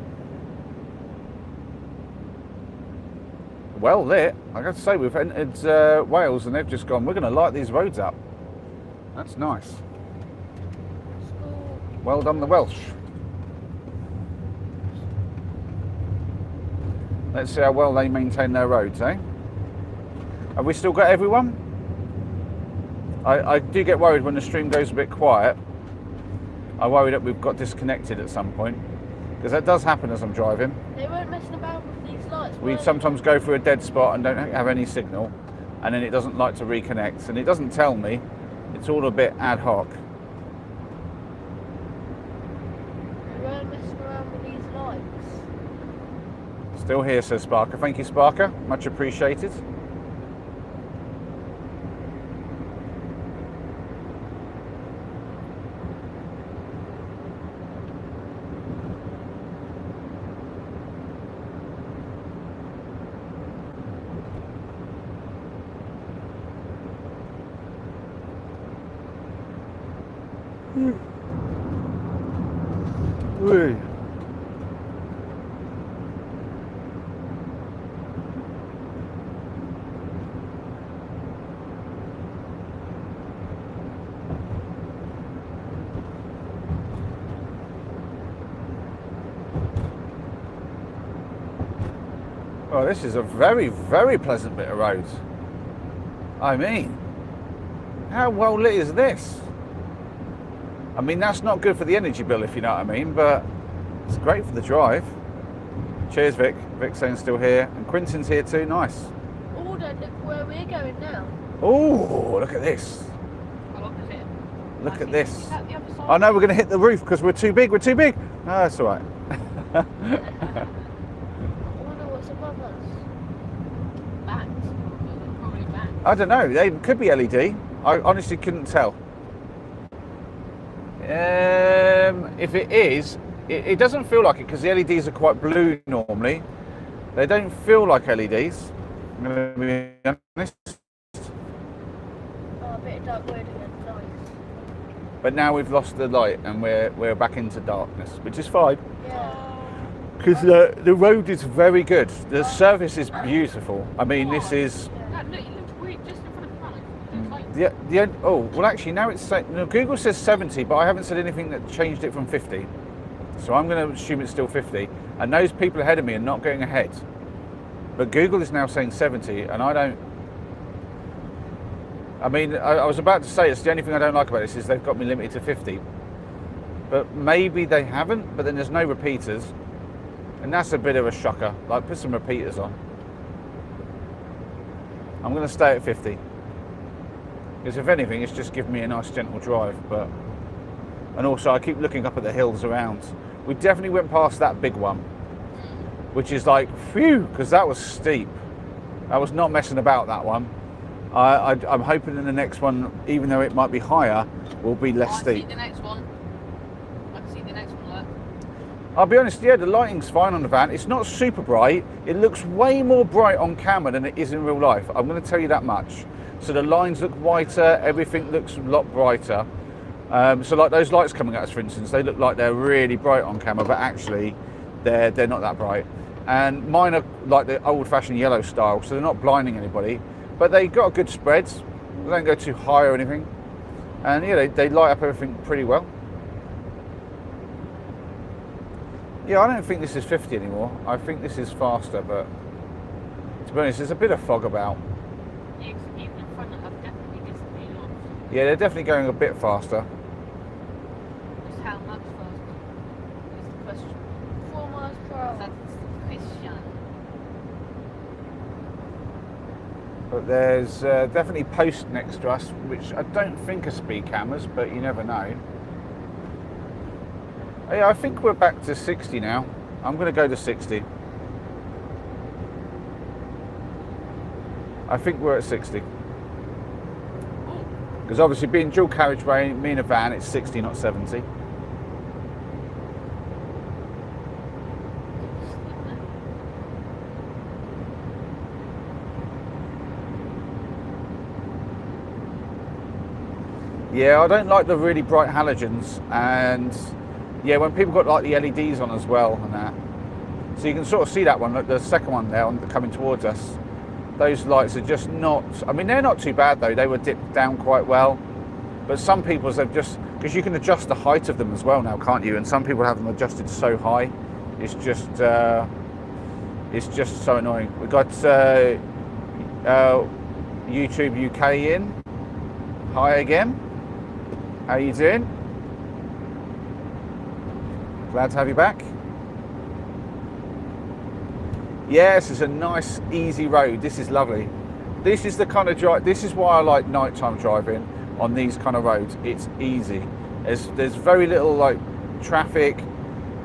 Well lit. I got to say, we've entered Wales and they've just gone, we're going to light these roads up. That's nice. School. Well done, the Welsh. Let's see how well they maintain their roads, eh? Have we still got everyone? I do get worried when the stream goes a bit quiet. I worry that we've got disconnected at some point. Because that does happen as I'm driving. They weren't messing about with these lights. We were they? sometimes go through a dead spot and don't have any signal. And then it doesn't like to reconnect. And it doesn't tell me. It's all a bit ad hoc. They weren't messing around with these lights. Still here, says Sparker. Thank you, Sparker. Much appreciated. Whee. Well, this is a very, very pleasant bit of road. I mean, how well lit is this? I mean, that's not good for the energy bill, if you know what I mean, but it's great for the drive. Cheers, Vic. Vic's saying still here. And Quinton's here too. Nice. Oh, then look where we're going now. Oh, look at this. How long is it? Look at this. Is that the other side? I know we're going to hit the roof because we're too big. We're too big. No, that's all right. I wonder what's above us. Bats. Probably bats. I don't know. They could be LED. I honestly couldn't tell. If it is, it doesn't feel like it because the LEDs are quite blue normally. They don't feel like LEDs. I'm going to be honest. Oh, a bit of dark word again. Nice. But now we've lost the light and we're back into darkness, which is fine Yeah. because the road is very good. The surface is beautiful. I mean, this is. That, look, it looks weird just in front of the car. It's like, Oh, well, actually, now it's no, Google says 70, but I haven't said anything that changed it from 50. So I'm going to assume it's still 50. And those people ahead of me are not going ahead. But Google is now saying 70, and I don't. I mean, I was about to say it's the only thing I don't like about this is they've got me limited to 50. But maybe they haven't. But then there's no repeaters, and that's a bit of a shocker. Like, put some repeaters on. I'm going to stay at 50. Because if anything, it's just giving me a nice gentle drive. And also I keep looking up at the hills around. We definitely went past that big one, which is like, phew, because that was steep. I was not messing about that one. I'm hoping in the next one, even though it might be higher, will be less I see steep. the next one. I can see the next one, look. I'll be honest, yeah, the lighting's fine on the van. It's not super bright. It looks way more bright on camera than it is in real life. I'm going to tell you that much. So the lines look whiter, everything looks a lot brighter. So like those lights coming at us, for instance, they look like they're really bright on camera, but actually they're not that bright. And mine are like the old-fashioned yellow style, so they're not blinding anybody, but they got a good spread. They don't go too high or anything. And yeah, they light up everything pretty well. Yeah, I don't think this is 50 anymore. I think this is faster, but to be honest, there's a bit of fog about. Yeah, 'cause the people in front have definitely disappeared off. Yeah, they're definitely going a bit faster. question. 4 miles per hour. That's the question. But there's definitely posts next to us, which I don't think are speed cameras, but you never know. Oh, yeah, I think we're back to 60 now. I'm going to go to 60. I think we're at 60. Because obviously being dual carriageway, me in a van, it's 60, not 70. Yeah, I don't like the really bright halogens, and yeah, when people got like the LEDs on as well and that. So you can sort of see that one, like the second one there coming towards us. Those lights are just not, I mean, they're not too bad though. They were dipped down quite well. But some people's have just, because you can adjust the height of them as well now, can't you? And some people have them adjusted so high. It's just so annoying. We've got YouTube UK in. Hi again. How you doing? Glad to have you back. Yes, it's a nice, easy road. This is lovely. This is the kind of drive. This is why I like nighttime driving on these kind of roads. It's easy. There's very little like traffic.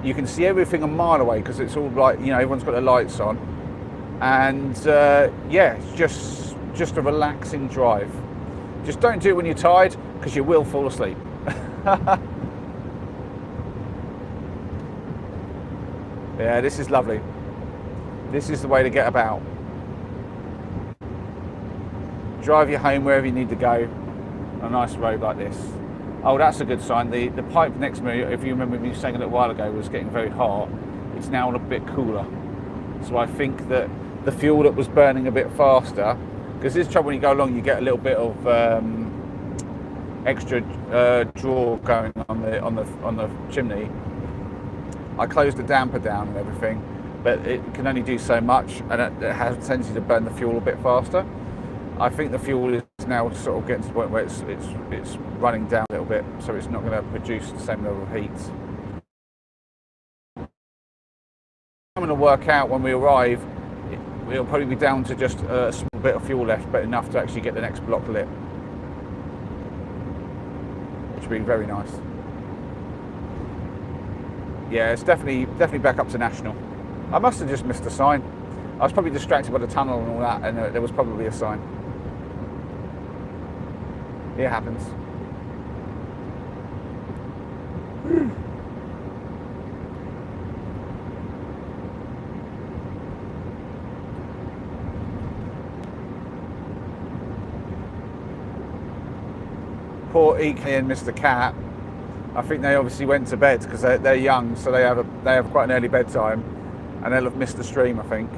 You can see everything a mile away because it's all like, you know, everyone's got their lights on, and yeah, it's just a relaxing drive. Just don't do it when you're tired, because you will fall asleep. Yeah, this is lovely. This is the way to get about. Drive you home wherever you need to go on a nice road like this. Oh, that's a good sign. The pipe next to me, if you remember me saying a little while ago, was getting very hot. It's now a bit cooler. So I think that the fuel that was burning a bit faster, because this trouble when you go along, you get a little bit of extra draw going on the chimney. I closed the damper down and everything, but it can only do so much, and it has a tendency to burn the fuel a bit faster. I think the fuel is now sort of getting to the point where it's running down a little bit, so it's not going to produce the same level of heat. I'm going to work out when we arrive. It'll probably be down to just a small bit of fuel left, but enough to actually get the next block lit, which would be very nice. Yeah, it's definitely back up to national. I must have just missed a sign. I was probably distracted by the tunnel and all that, and there was probably a sign. It happens. Poor EK and Mr. Cat. I think they obviously went to bed because they're young, so they have quite an early bedtime, and they'll have missed the stream, I think.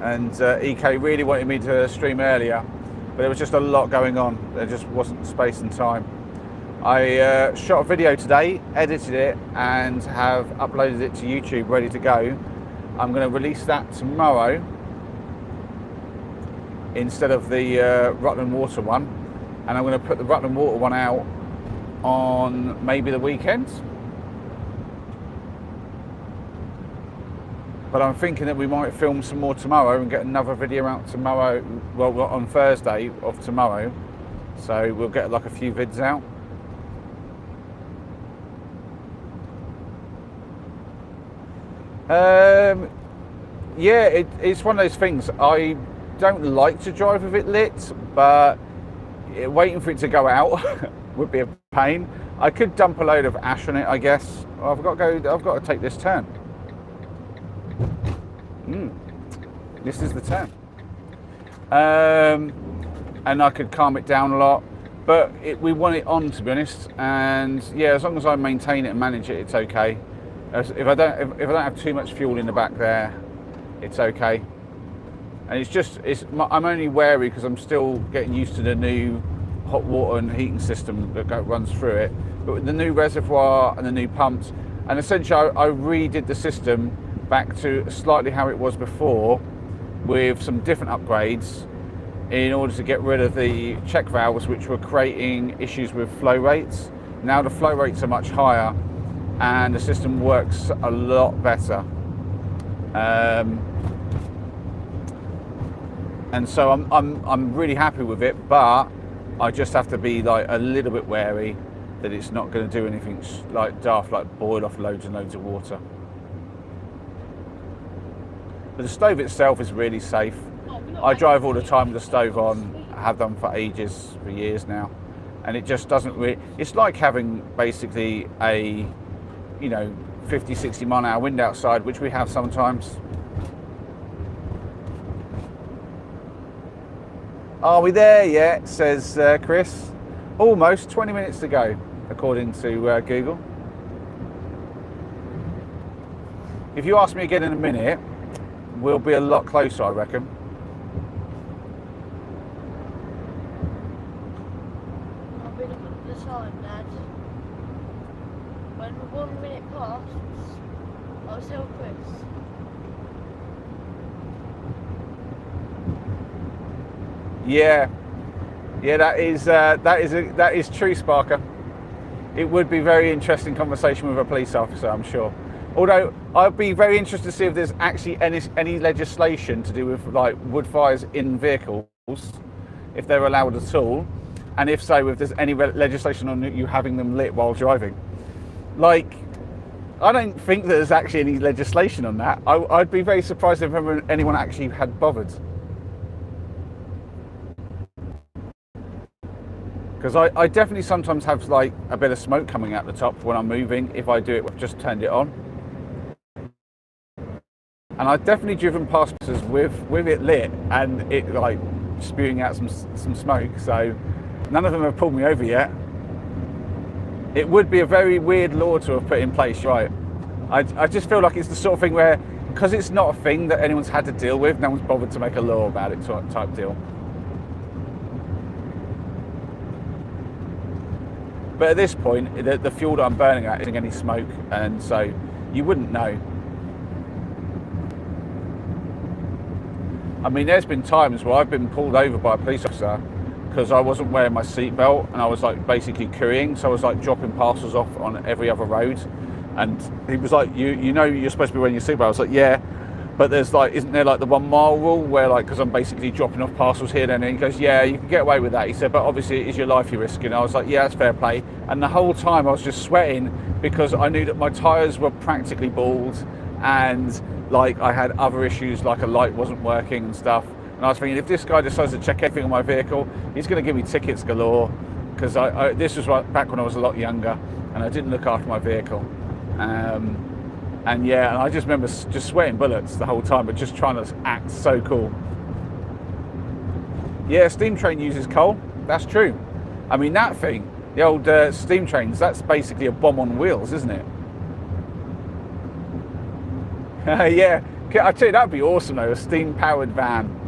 And EK really wanted me to stream earlier, but there was just a lot going on. There just wasn't space and time. I shot a video today, edited it, and have uploaded it to YouTube, ready to go. I'm going to release that tomorrow instead of the Rutland Water one, and I'm going to put the Rutland Water one out on maybe the weekend. But I'm thinking that we might film some more tomorrow and get another video out tomorrow, well, on Thursday of tomorrow. So we'll get like a few vids out. Yeah, it's one of those things. I don't like to drive with it lit, but waiting for it to go out would be a pain. I could dump a load of ash on it, I guess. Oh, I've got to take this turn. This is the turn. And I could calm it down a lot, but we want it on, to be honest. And yeah, as long as I maintain it and manage it, it's okay. If I don't have too much fuel in the back there, it's okay. And I'm only wary because I'm still getting used to the new hot water and heating system that runs through it. But with the new reservoir and the new pumps, and essentially I redid the system back to slightly how it was before, with some different upgrades in order to get rid of the check valves which were creating issues with flow rates. Now the flow rates are much higher, and the system works a lot better. And so I'm really happy with it, but I just have to be like a little bit wary that it's not going to do anything like daft, like boil off loads and loads of water. But the stove itself is really safe. I drive all the time with the stove on. I have done for ages, for years now, and it just doesn't really. It's like having basically a, 50, 60 mile an hour wind outside, which we have sometimes. Are we there yet? Says Chris. Almost 20 minutes to go, according to Google. If you ask me again in a minute, we'll be a lot closer, I reckon. I'll be looking at the sign, Dad. When 1 minute passed, I'll tell Chris. Yeah, that is true, Sparker. It would be very interesting conversation with a police officer, I'm sure. Although I'd be very interested to see if there's actually any legislation to do with like wood fires in vehicles, if they're allowed at all, and if so, if there's any legislation on you having them lit while driving. Like, I don't think there's actually any legislation on that. I'd be very surprised if anyone actually had bothered. Because I definitely sometimes have like a bit of smoke coming out the top when I'm moving, if I do it, I've just turned it on. And I've definitely driven past places with it lit and it like spewing out some smoke, so none of them have pulled me over yet. It would be a very weird law to have put in place, right? I just feel like it's the sort of thing where, because it's not a thing that anyone's had to deal with, no one's bothered to make a law about it type deal. But at this point, the fuel that I'm burning at isn't any smoke, and so you wouldn't know. I mean, there's been times where I've been pulled over by a police officer because I wasn't wearing my seatbelt and I was like basically currying, so I was like dropping parcels off on every other road. And he was like, you know you're supposed to be wearing your seatbelt. I was like, yeah, but there's like, isn't there like the 1 mile rule where like, because I'm basically dropping off parcels here then, and he goes, yeah, you can get away with that. He said, but obviously it is your life you're risking. I was like, yeah, that's fair play. And the whole time I was just sweating because I knew that my tyres were practically bald and like I had other issues, like a light wasn't working and stuff. And I was thinking, if this guy decides to check everything on my vehicle, he's going to give me tickets galore, because this was back when I was a lot younger and I didn't look after my vehicle. And yeah, and I just remember just sweating bullets the whole time, but just trying to act so cool. Yeah, steam train uses coal. That's true. I mean, that thing, the old steam trains, that's basically a bomb on wheels, isn't it? Yeah, I tell you, that'd be awesome though, a steam-powered van.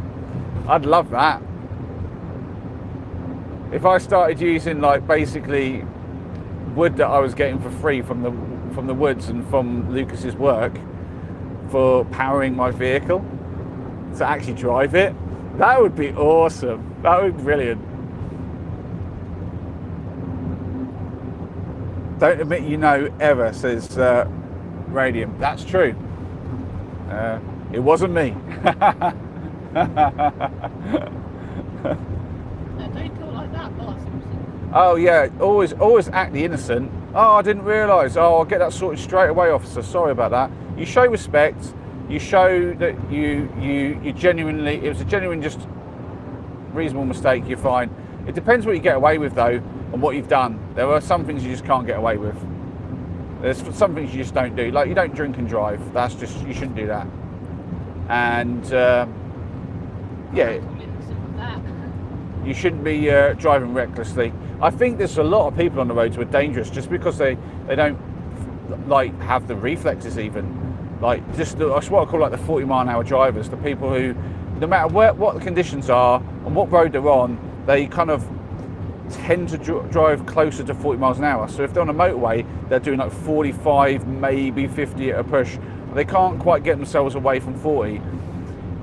I'd love that. If I started using like basically wood that I was getting for free from the woods and from Lucas's work for powering my vehicle to actually drive it, that would be awesome. That would be brilliant. Don't admit you know ever, says Radium. That's true. It wasn't me. No, don't talk like that, Bart Simpson. Oh yeah, always act the innocent. Oh, I didn't realise. Oh, I'll get that sorted straight away, officer. Sorry about that. You show respect. You show that you genuinely, it was a genuine, just reasonable mistake. You're fine. It depends what you get away with though, and what you've done. There are some things you just can't get away with. There's some things you just don't do. Like you don't drink and drive. That's just, you shouldn't do that. And yeah, you shouldn't be driving recklessly. I think there's a lot of people on the roads who are dangerous just because they don't like have the reflexes even. Like just that's what I call like the 40 mile an hour drivers, the people who, no matter what the conditions are and what road they're on, they kind of tend to drive closer to 40 miles an hour. So if they're on a motorway, they're doing like 45, maybe 50 at a push. They can't quite get themselves away from 40.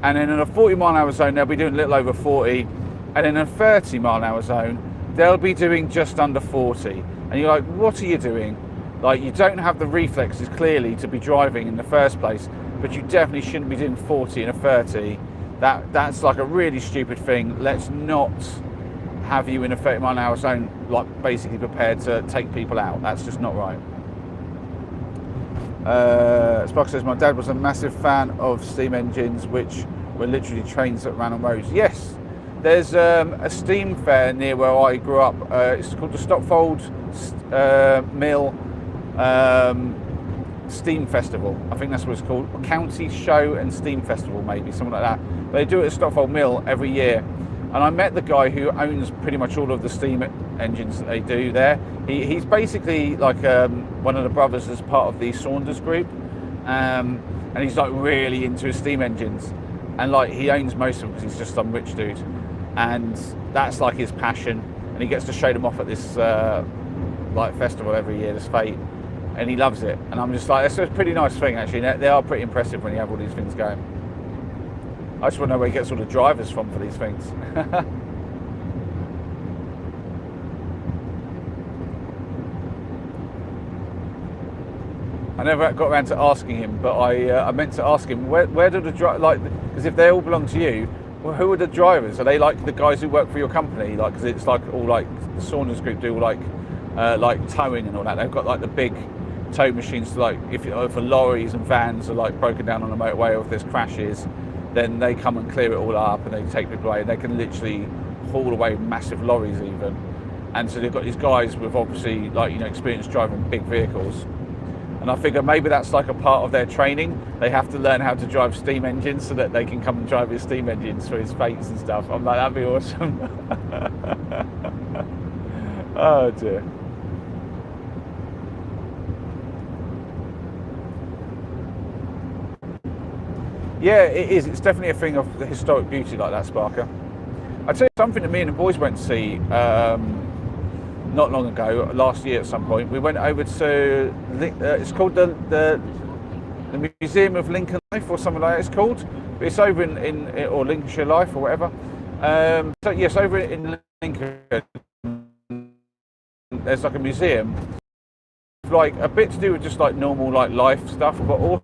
And then in a 40 mile an hour zone, they'll be doing a little over 40. And in a 30 mile an hour zone, they'll be doing just under 40. And you're like, what are you doing? Like, you don't have the reflexes clearly to be driving in the first place, but you definitely shouldn't be doing 40 in a 30. That's like a really stupid thing. Let's not have you in a 30-mile-an-hour zone, like basically prepared to take people out. That's just not right. Spark says, my dad was a massive fan of steam engines, which were literally trains that ran on roads. Yes, there's a steam fair near where I grew up. It's called the Stopfold Mill Steam Festival. I think that's what it's called. County Show and Steam Festival, maybe, something like that. But they do it at Stopfold Mill every year. And I met the guy who owns pretty much all of the steam engines that they do there. He's basically like one of the brothers as part of the Saunders Group. And he's like really into his steam engines. And like he owns most of them because he's just some rich dude. And that's like his passion. And he gets to show them off at this like festival every year, this fete. And he loves it. And I'm just like, it's a pretty nice thing actually. They are pretty impressive when you have all these things going. I just want to know where he gets all the drivers from for these things. I never got around to asking him, but I meant to ask him, where do the drivers, like, because if they all belong to you, well, who are the drivers? Are they like the guys who work for your company? Like, because it's like all like the Saunders Group do like towing and all that. They've got like the big tow machines to like, if lorries and vans are like broken down on the motorway or if there's crashes, then they come and clear it all up and they take people away. And they can literally haul away massive lorries even. And so they've got these guys with obviously like, you know, experience driving big vehicles. And I figure maybe that's like a part of their training. They have to learn how to drive steam engines so that they can come and drive his steam engines for his fates and stuff. I'm like, that'd be awesome. Oh dear. Yeah, it is. It's definitely a thing of the historic beauty like that, Sparker. I'd say something that me and the boys went to see not long ago, last year at some point. We went over to, it's called the Museum of Lincoln Life or something like that it's called. But it's over in or Lincolnshire Life or whatever. So yes, over in Lincoln, there's like a museum, like a bit to do with just like normal like life stuff, but also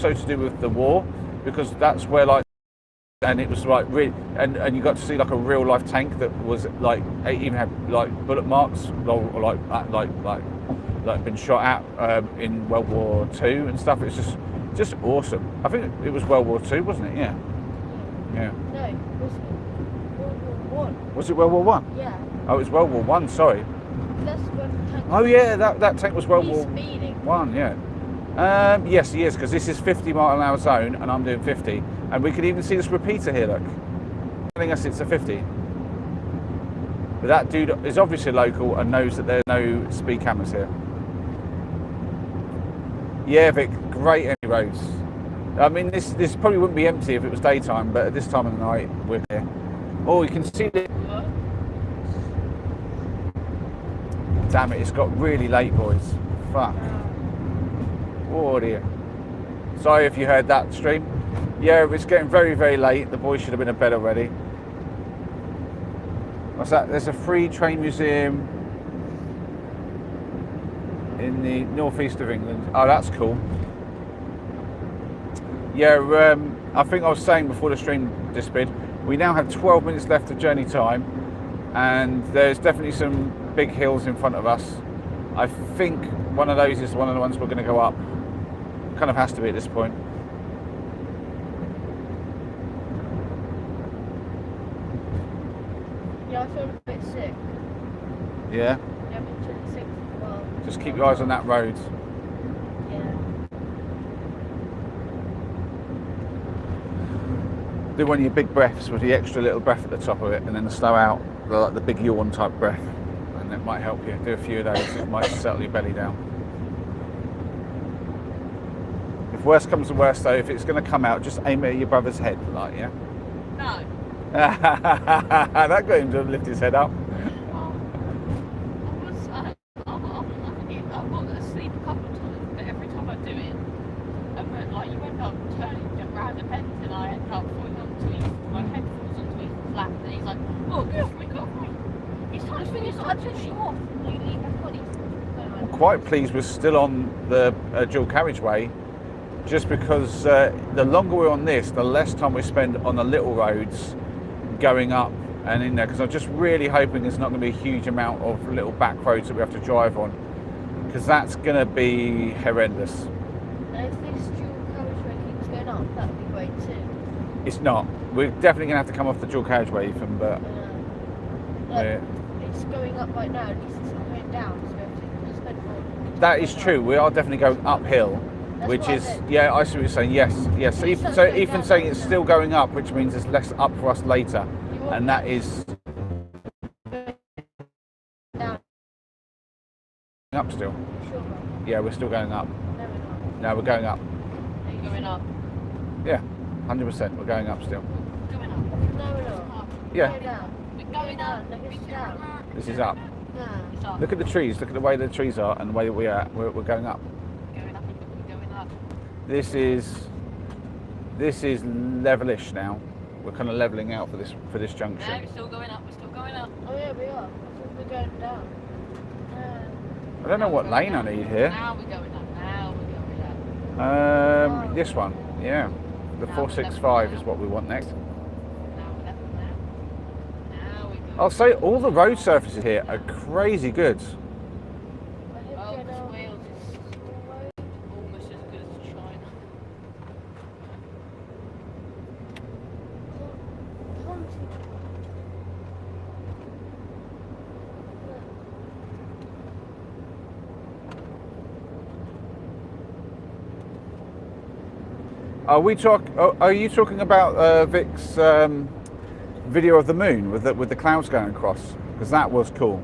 to do with the war, because that's where like, and it was like really, and you got to see like a real life tank that was like, it even had like bullet marks or like been shot at in World War II and stuff. It's just awesome. I think it was World War II, wasn't it? Yeah. No, was it World War One? Was it World War One? Yeah. Oh, it was World War One. Sorry. That's when the tank. Oh yeah, that tank was World He's War speeding. One. Yeah. Yes, he is, because this is 50-mile-an-hour zone and I'm doing 50, and we can even see this repeater here. Look, telling us it's a 50. But that dude is obviously local and knows that there's no speed cameras here. Yeah, Vic, great empty roads. I mean, this probably wouldn't be empty if it was daytime, but at this time of the night, we're here. Oh, you can see the... Damn it, it's got really late, boys. Fuck. Oh dear. Sorry if you heard that stream. Yeah, it's getting very, very late. The boys should have been in bed already. What's that? There's a free train museum in the northeast of England. Oh, that's cool. Yeah, I think I was saying before the stream disappeared, we now have 12 minutes left of journey time, and there's definitely some big hills in front of us. I think one of those is one of the ones we're going to go up. Kind of has to be at this point. Yeah, I feel a bit sick. Yeah? Yeah, I've been feeling sick for a while. Just keep your eyes on that road. Yeah. Do one of your big breaths with the extra little breath at the top of it, and then the slow out, like the big yawn type breath. And it might help you. Do a few of those, it might settle your belly down. If worst comes to worst though, if it's going to come out, just aim it at your brother's head, like, yeah? No. That got him to lift his head up. I've got asleep a couple of times, but every time I do it, like you end up turning around the bend and I end up falling onto his, my head falls onto his lap, and he's like, oh, get off me, get off me. He's trying to finish, I push you off, and you leave my body. So, quite pleased we're still on the dual carriageway, just because the longer we're on this, the less time we spend on the little roads going up and in there, because I'm just really hoping there's not going to be a huge amount of little back roads that we have to drive on, because that's going to be horrendous. And if this dual carriageway keeps going up, that would be great too. It's not. We're definitely going to have to come off the dual carriageway, Ethan, but Like, it's going up right now, at least it's not going down, so we have to spend more. that is true. We are definitely going uphill, That's which what I is, meant. yeah, I see what you're saying. Yes. So, It's not so going Ethan's down saying it's right still now. going up, which means there's less up for us later, You want and that is down, up still. sure, man. Yeah, we're still going up. No, we're not. No, we're going up. Are you going up? Yeah, 100%. We're going up still. Going up. No, we're not. Up. Yeah. Go down. We're going up. Look, it's down. This is up. No. It's up. Look at the trees. Look at the way the trees are and the way that we are. We're going up. We're going up. We're going up. This is levelish now. We're kind of leveling out for this No, junction. we're still going up. We're still going up. Oh yeah, we are. I thought we're going down. I don't know what lane I need here. Now we're going up. Now we're going up. This one. Yeah, the 465 is what we want next. Now we're left now. Now we're going I'll say all the road surfaces here are crazy good. I hope Oh, we're this down. Wales is almost as good as China. Are you talking about Vic's video of the moon with the clouds going across? Because that was cool.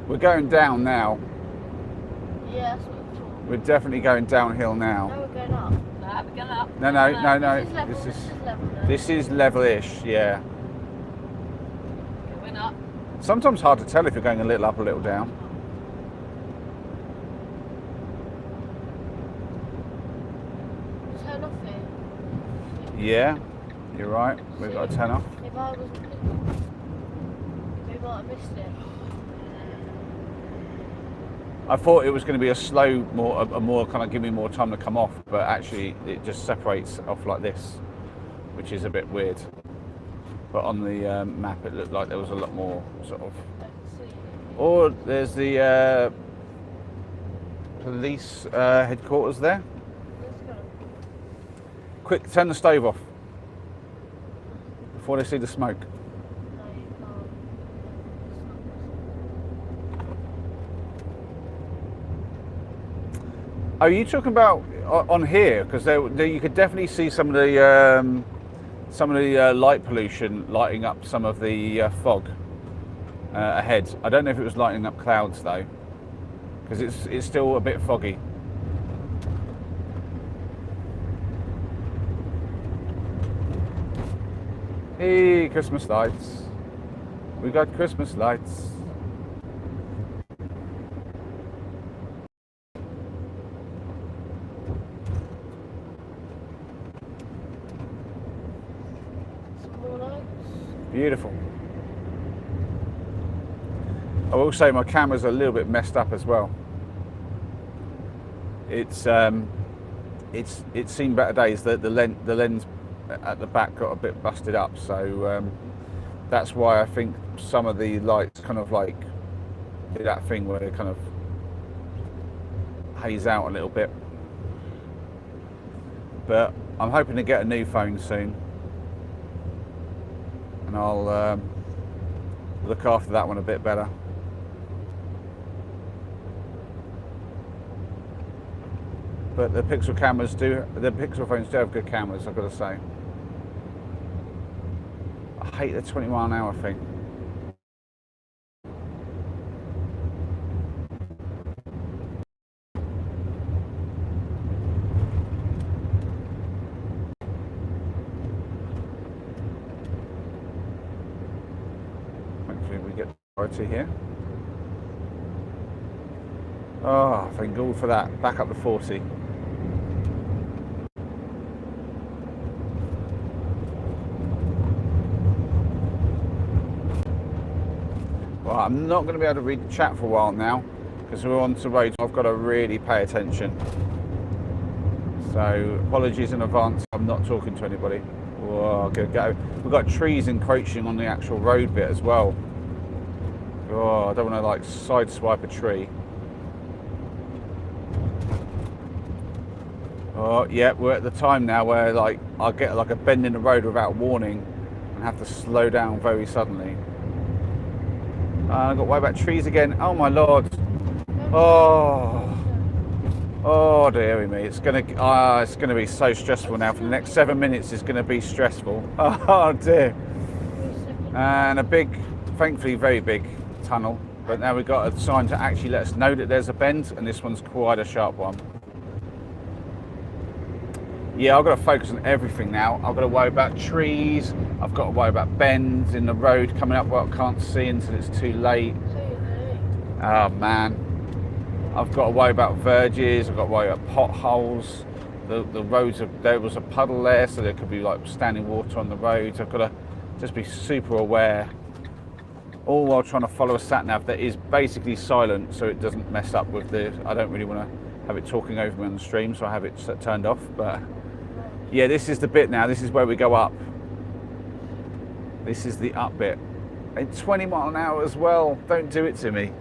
We're going down now. Yeah, that's what I'm talking. We're definitely going downhill now. Now we're going up. Now we're going up. No. This is level. This is level-ish. Yeah. Going up. Sometimes hard to tell if you're going a little up, a little down. Turn off here. Yeah, you're right. We've got to turn off. If I was we might have missed it. I thought it was going to be a slow, a more kind of give me more time to come off, but actually it just separates off like this, which is a bit weird. But on the map, it looked like there was a lot more sort of. Let's see. Or there's the police headquarters there. Let's go. Quick, turn the stove off before they see the smoke. No, you can't. Are you talking about on here? Because there you could definitely see some of the light pollution lighting up some of the fog ahead. I don't know if it was lighting up clouds though, because it's still a bit foggy. Hey, Christmas lights. We got Christmas lights. Some more lights. Beautiful. I will say my camera's a little bit messed up as well. It's seen better days. The lens at the back got a bit busted up, so that's why I think some of the lights kind of like do that thing where they kind of haze out a little bit. But I'm hoping to get a new phone soon, and I'll look after that one a bit better. But the Pixel phones do have good cameras, I've got to say. I hate the 20 mile an hour thing. Hopefully we get priority here. Oh, thank God for that. Back up to 40. Right, I'm not going to be able to read the chat for a while now because we're on to roads. I've got to really pay attention. So apologies in advance. I'm not talking to anybody. Whoa, good go. We've got trees encroaching on the actual road bit as well. Oh, I don't want to like sideswipe a tree. Oh, yeah, we're at the time now where like I'll get like a bend in the road without warning and have to slow down very suddenly. I've got to worry about trees again. Oh my lord. Oh dearie me. It's gonna be so stressful now. For the next 7 minutes it's gonna be stressful. Oh dear. And a big, thankfully very big tunnel. But now we've got a sign to actually let us know that there's a bend, and this one's quite a sharp one. Yeah, I've got to focus on everything now. I've got to worry about trees. I've got to worry about bends in the road coming up where I can't see until it's too late. Oh man. I've got to worry about verges. I've got to worry about potholes. The roads, there was a puddle there, so there could be like standing water on the roads. I've got to just be super aware. All while trying to follow a sat nav that is basically silent, so it doesn't mess up with the. I don't really want to have it talking over me on the stream, so I have it turned off. But yeah, this is the bit now. This is where we go up. This is the up bit. And 20 mile an hour as well. Don't do it to me.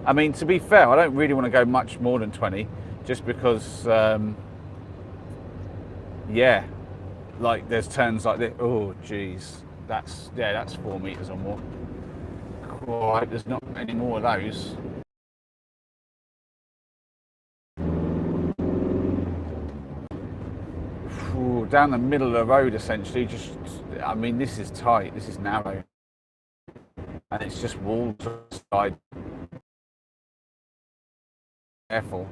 I mean, to be fair, I don't really want to go much more than 20, just because, yeah, like there's turns like this. Oh, geez, that's 4 meters or more. Oh, I hope there's not any more of those. Ooh, down the middle of the road, essentially. Just, I mean, this is tight. This is narrow, and it's just walls on the side. Careful.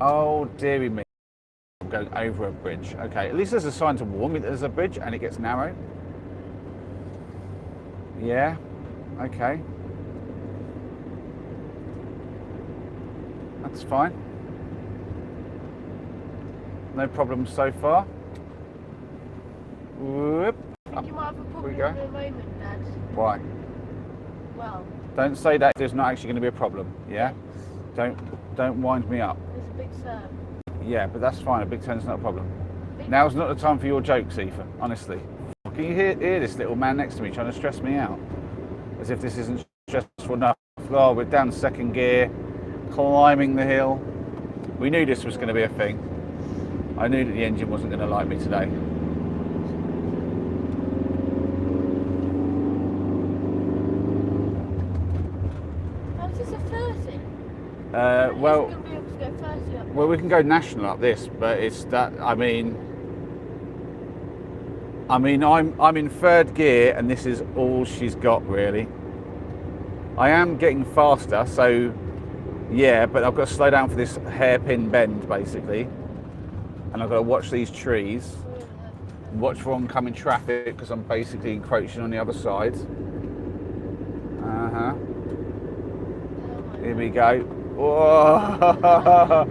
Oh dearie me. I'm going over a bridge. Okay, at least there's a sign to warn me that there's a bridge and it gets narrow. Yeah, okay. That's fine. No problems so far. Whoop. I think you might have a problem we go. in a moment, Dad. Why? Well, Don't say that there's not actually going to be a problem, yeah? Don't wind me up. there's a big turn. Yeah, but that's fine. A big turn's not a problem. Now's not the time for your jokes, Aoife, honestly. Can you hear this little man next to me trying to stress me out? As if this isn't stressful enough. Oh, we're down second gear, climbing the hill. We knew this was going to be a thing. I knew that the engine wasn't going to like me today. How's this a 30? Well, It's going to be able to go 30 up. well, we can go national up this, but it's that. I mean, I'm in third gear, and this is all she's got really. I am getting faster, so yeah, but I've got to slow down for this hairpin bend basically, and I've got to watch these trees, watch for oncoming traffic because I'm basically encroaching on the other side. Here we go. Whoa.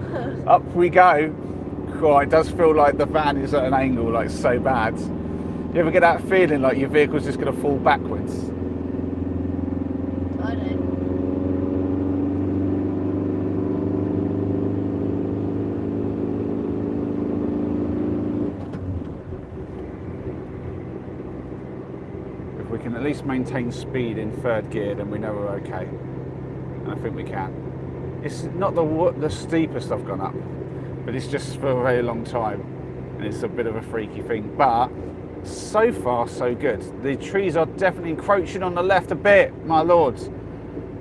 Up we go. God, it does feel like the van is at an angle, like so bad. You ever get that feeling like your vehicle's just going to fall backwards? I don't. If we can at least maintain speed in third gear, then we know we're okay. And I think we can. It's not the steepest I've gone up, but it's just for a very long time. And it's a bit of a freaky thing. But so far, so good. The trees are definitely encroaching on the left a bit, my lords.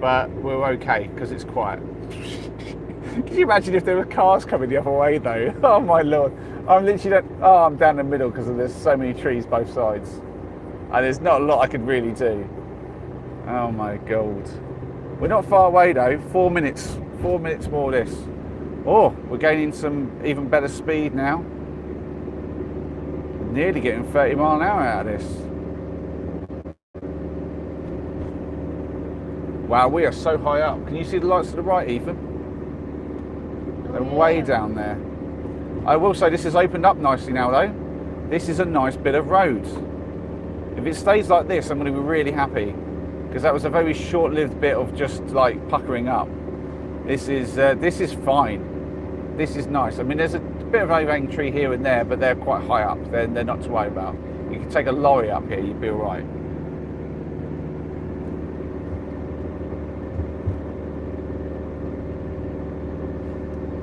But we're okay, because it's quiet. Can you imagine if there were cars coming the other way, though? Oh, my lord. I'm literally I'm down the middle because there's so many trees both sides. And there's not a lot I could really do. Oh, my God. We're not far away, though. 4 minutes. 4 minutes more of this. Oh, we're gaining some even better speed now. Nearly getting 30 mile an hour out of this. Wow, we are so high up. Can you see the lights to the right, Ethan? They're way down there. I will say this has opened up nicely now, though. This is a nice bit of road. If it stays like this, I'm going to be really happy. because that was a very short-lived bit of just like puckering up. This is fine. This is nice. I mean, there's a bit of overhanging tree here and there, but they're quite high up. They're not to worry about. You can take a lorry up here, you'd be all right.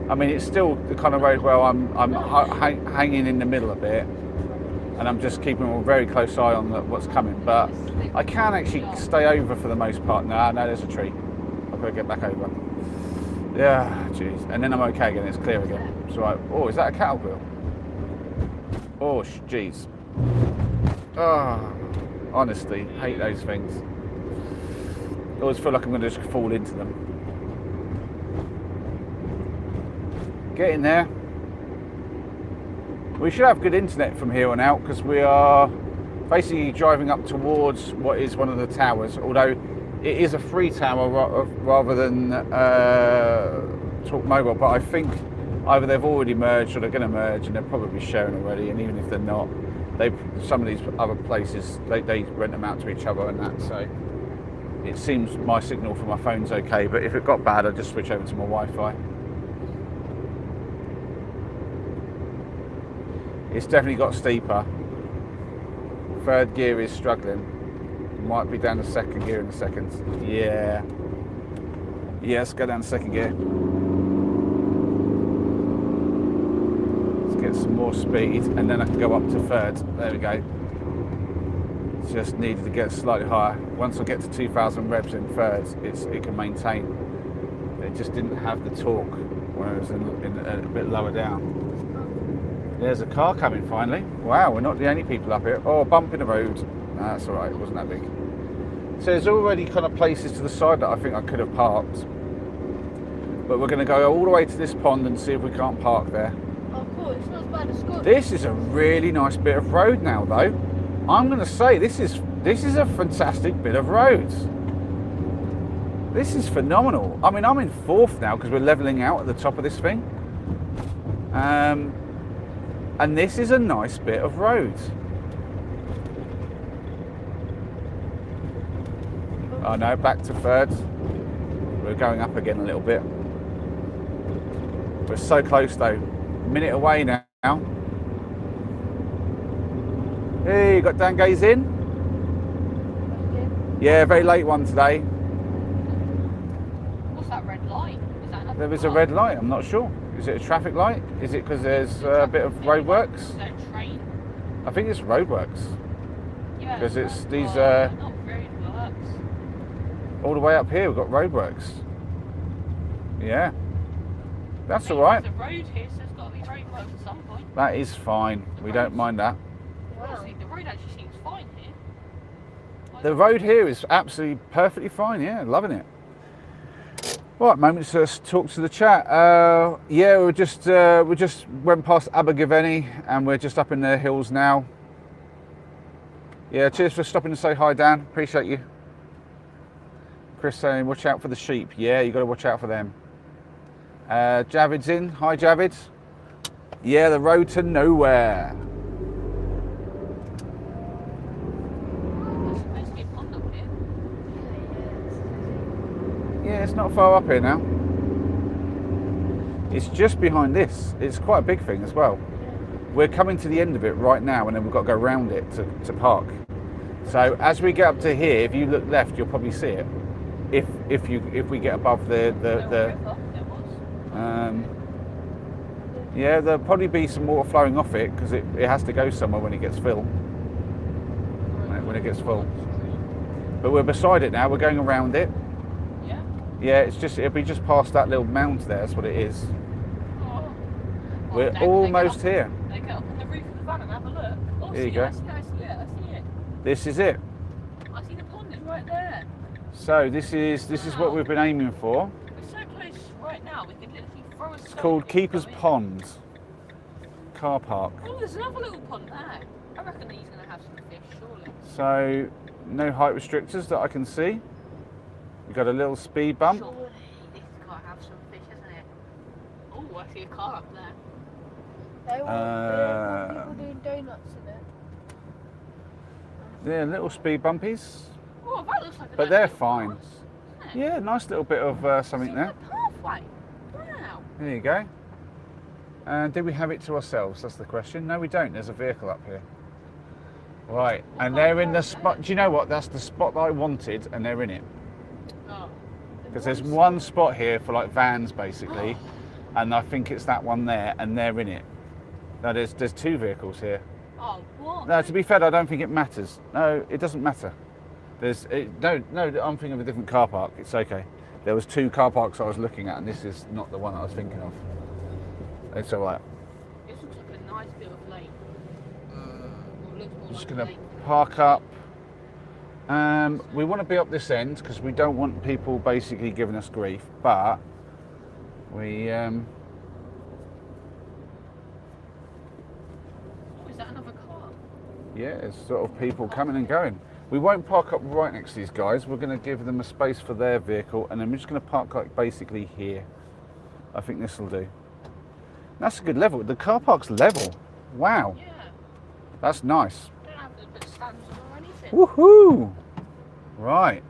I mean, it's still the kind of road where I'm hanging in the middle a bit, and I'm just keeping a very close eye on what's coming. But I can actually stay over for the most part. No, there's a tree. I've got to get back over. Yeah, jeez. And then I'm okay again. It's clear again. It's all right. Oh, is that a cattle grill? Oh, jeez. Oh, honestly, hate those things. I always feel like I'm going to just fall into them. Get in there. We should have good internet from here on out because we are basically driving up towards what is one of the towers, although it is a free tower rather than Talk Mobile, but I think either they've already merged or they're going to merge, and they're probably sharing already, and even if they're not, some of these other places they rent them out to each other and that, so it seems my signal from my phone's okay, but if it got bad I'd just switch over to my Wi-Fi. It's definitely got steeper. Third gear is struggling. Might be down to second gear in a second. Yeah. Yes, go down to second gear. Let's get some more speed and then I can go up to third. There we go. Just needed to get slightly higher. Once I get to 2,000 revs in third, it can maintain. It just didn't have the torque when I was in a bit lower down. There's a car coming finally. Wow, we're not the only people up here. Oh, bump in the road. No, that's all right, it wasn't that big. So there's already kind of places to the side that I think I could have parked. But we're going to go all the way to this pond and see if we can't park there. Oh, cool. It's not as bad as Scotland. This is a really nice bit of road now, though. I'm going to say this is a fantastic bit of road. This is phenomenal. I mean, I'm in fourth now because we're levelling out at the top of this thing. And this is a nice bit of road. Oh no, back to third. We're going up again a little bit. We're so close though. Minute away now. Hey, you got Dan Gaze in? Yeah, very late one today. What's that red light? Is that another There was a car? red light, I'm not sure. Is it a traffic light? Is it because there's a bit of roadworks? Is that a train? I think it's roadworks. Yeah. 'Cause it's these, not roadworks. All the way up here we've got roadworks. Yeah. That's all right. There's a road here, so there's got to be roadworks at some point. That is fine. We don't mind that. Wow. Honestly, the road actually seems fine here. The road here is absolutely perfectly fine. Yeah, loving it. Right, moment to talk to the chat. Yeah, we just went past Abergavenny and we're just up in the hills now. Yeah, cheers for stopping to say hi, Dan. Appreciate you. Chris saying, watch out for the sheep. Yeah, you got to watch out for them. Javid's in. Hi, Javid. Yeah, the road to nowhere. There's supposed to be a pond up here. Yeah, it's not far up here now. It's just behind this. It's quite a big thing as well. We're coming to the end of it right now, and then we've got to go round it to park. So as we get up to here, if you look left, you'll probably see it. If we get above the yeah, there'll probably be some water flowing off it because it has to go somewhere when it gets full. When it gets full. But we're beside it now. We're going around it. Yeah. Yeah, it'll be just past that little mound there. That's what it is. Oh. We're Well, almost they here. They get up on the roof of the van and have a look. Oh, There you see go. it, I see it. This is it. I see the pond is right there. So this is what we've been aiming for. We're so close right now. We could literally throw a It's stone called and Keeper's go in. Pond car park. Oh, there's another little pond there. I reckon he's going to have some fish, surely. So no height restrictors that I can see. We've got a little speed bump. Surely this has got to have some fish, hasn't it? Oh, I see a car up there. They want people doing donuts in it. Yeah, little speed bumpies. Oh, Oh, that looks like a But nice they're little fine. path, isn't it? Yeah, nice little bit of something See, there. the pathway. Wow. There you go. And do we have it to ourselves? That's the question. No, we don't. There's a vehicle up here. Right, and they're in the spot. Do you know what? That's the spot that I wanted, and they're in it. Oh. Because there's one spot here for like vans, basically, and I think it's that one there, and they're in it. No, there's two vehicles here. Oh, what? No, to be fair, I don't think it matters. No, it doesn't matter. No, I'm thinking of a different car park. It's okay. There was two car parks I was looking at, and this is not the one I was thinking of. It's all right. This looks like a nice bit of lake. Well, it looks more I'm just like a going to lake. park up. We want to be up this end because we don't want people basically giving us grief, but we. Oh, is that another car? Yeah, it's sort of people coming and going. We won't park up right next to these guys. We're going to give them a space for their vehicle, and then we're just going to park like basically here. I think this will do. That's a good level. The car park's level. Wow, Yeah. that's nice. Don't have to put stands on or anything. Woohoo! Right.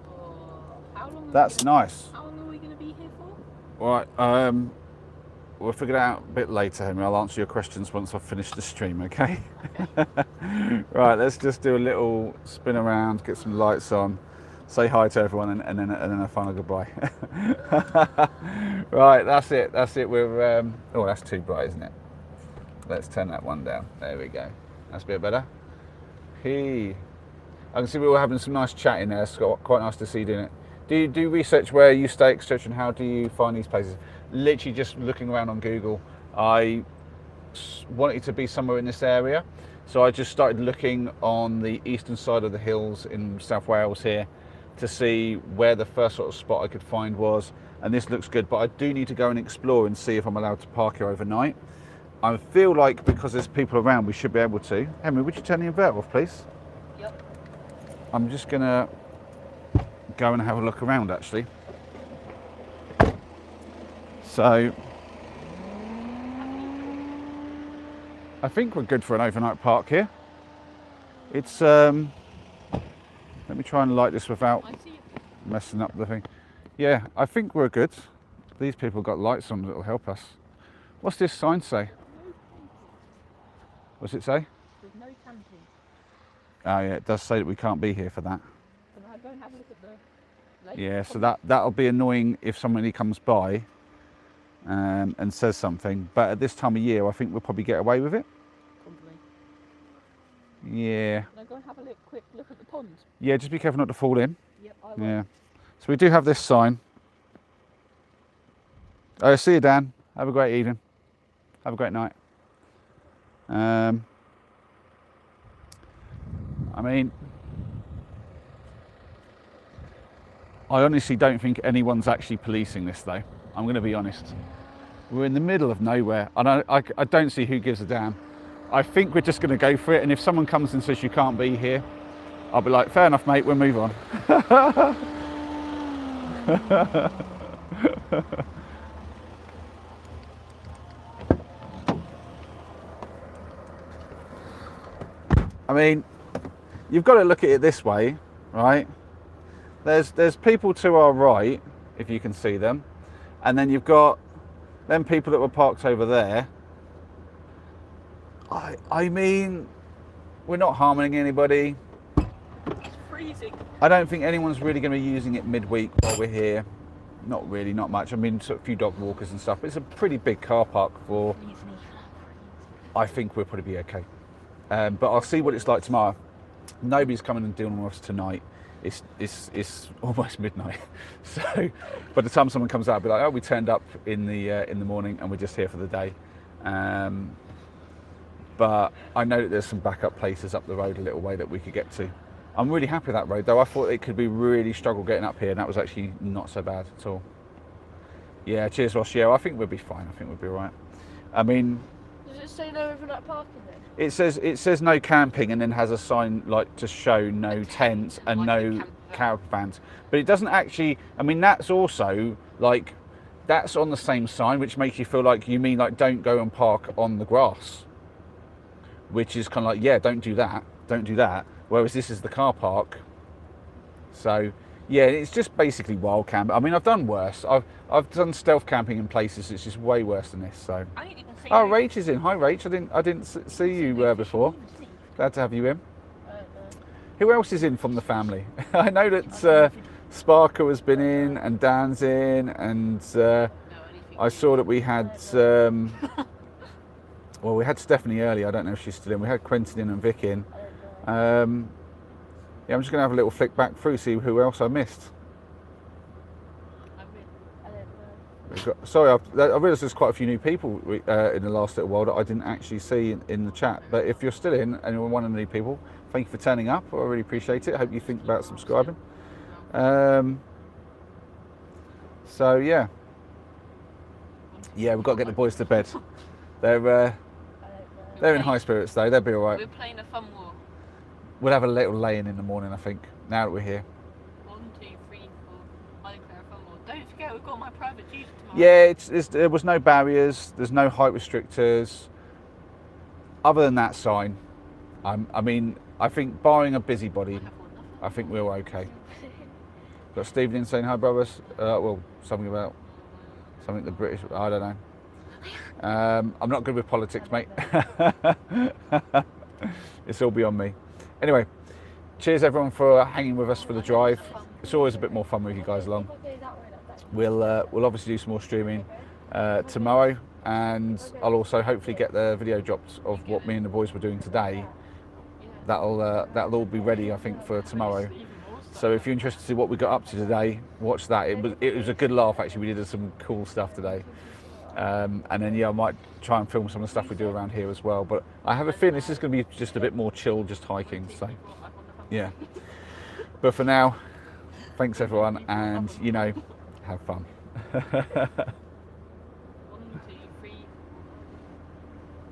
Oh, how long? That's nice. How long are we going to be here for? Right. We'll figure it out a bit later, Henry. I'll answer your questions once I've finished the stream, okay? Right, let's just do a little spin around, get some lights on, say hi to everyone, and then a final goodbye. Right, that's it. That's it. We're oh, that's too bright, isn't it? Let's turn that one down. There we go. That's a bit better. I can see we were having some nice chat in there. It's quite nice to see you doing it. Do you do research where you stay, etc., and how do you find these places? Literally just looking around on Google. I wanted it to be somewhere in this area, so I just started looking on the eastern side of the hills in South Wales here to see where the first sort of spot I could find was, and this looks good, but I do need to go and explore and see if I'm allowed to park here overnight. I feel like because there's people around we should be able to. Henry, would you turn the inverter off, please? Yep. I'm just gonna go and have a look around actually. So I think we're good for an overnight park here. It's let me try and light this without I see it. messing up the thing. Yeah, I think we're good. These people got lights on that'll help us. What's this sign say? What's it say? There's no camping. Oh yeah, it does say that we can't be here for that. Can I go and have a look at the lake? Yeah, so that'll be annoying if somebody comes by and says something. But at this time of year, I think we'll probably get away with it. Probably. Yeah. Can I go and have a quick look at the pond? Yeah, just be careful not to fall in. Yep, I will. Yeah. So we do have this sign. Oh, see you, Dan. Have a great evening. Have a great night. I mean, I honestly don't think anyone's actually policing this, though. I'm going to be honest. We're in the middle of nowhere, and I don't see who gives a damn. I think we're just going to go for it, and if someone comes and says you can't be here, I'll be like, fair enough, mate, we'll move on. I mean, you've got to look at it this way, right? There's people to our right, if you can see them, and then you've got them people that were parked over there. I mean, we're not harming anybody. It's freezing. I don't think anyone's really going to be using it midweek while we're here. Not really, not much. I mean, a few dog walkers and stuff, but it's a pretty big car park for. I think we'll probably be okay. But I'll see what it's like tomorrow. Nobody's coming and dealing with us tonight. It's almost midnight, so by the time someone comes out, I'll be like, oh, we turned up in the morning and we're just here for the day. But I know that there's some backup places up the road a little way that we could get to. I'm really happy with that road though. I thought it could be really struggle getting up here, and that was actually not so bad at all. Yeah, cheers, Ross. Yeah, I think we'll be fine. I think we'll be all right. I mean, Does it say no overnight parking then? it says no camping, and then has a sign like to show no tents and like no the caravans. But it doesn't actually. I mean, that's also like that's on the same sign, which makes you feel like you mean like don't go and park on the grass. which is kind of like, yeah, don't do that. Whereas this is the car park. So yeah, it's just basically wild camp. I mean, I've done worse. I've done stealth camping in places it's just way worse than this. So I didn't even see oh, you. Rach is in. Hi Rach, I didn't see you before. Glad to have you in. I don't know. Who else is in from the family? I know that Sparker has been in, and Dan's in, and I saw that we had well, we had Stephanie earlier. I don't know if she's still in. We had Quentin in and Vic in. I don't know. Yeah, I'm just going to have a little flick back through, see who else I missed. I don't know. We've got, sorry, I realised there's quite a few new people in the last little while that I didn't actually see in the chat. But if you're still in and you're one of the new people, thank you for turning up. I really appreciate it. I hope you think about subscribing. So yeah, we've got to get the boys to bed. They're I don't know. they're in high spirits though. They'll be all right. We're playing a fun war. We'll have a little lay-in the morning, I think. Now that we're here. 1, 2, 3, 4. I declare a fun war. Don't forget, we've got my private tutor tomorrow. Yeah, there was no barriers. There's no height restrictors. Other than that sign, I mean, I think barring a busybody, I have one nothing. I think we're okay. Got Stephen in saying hi, brothers. Well, something about something the British. I don't know. I'm not good with politics, mate. It's all beyond me. Anyway, cheers everyone for hanging with us for the drive. It's always a bit more fun with you guys along. We'll obviously do some more streaming tomorrow, and I'll also hopefully get the video dropped of what me and the boys were doing today. That'll all be ready, I think, for tomorrow. So if you're interested to see what we got up to today, watch that. It was a good laugh actually. We did some cool stuff today. And then yeah, I might try and film some of the stuff we do around here as well. But I have a feeling this is going to be just a bit more chill, just hiking. So yeah. But for now, thanks everyone, and have fun.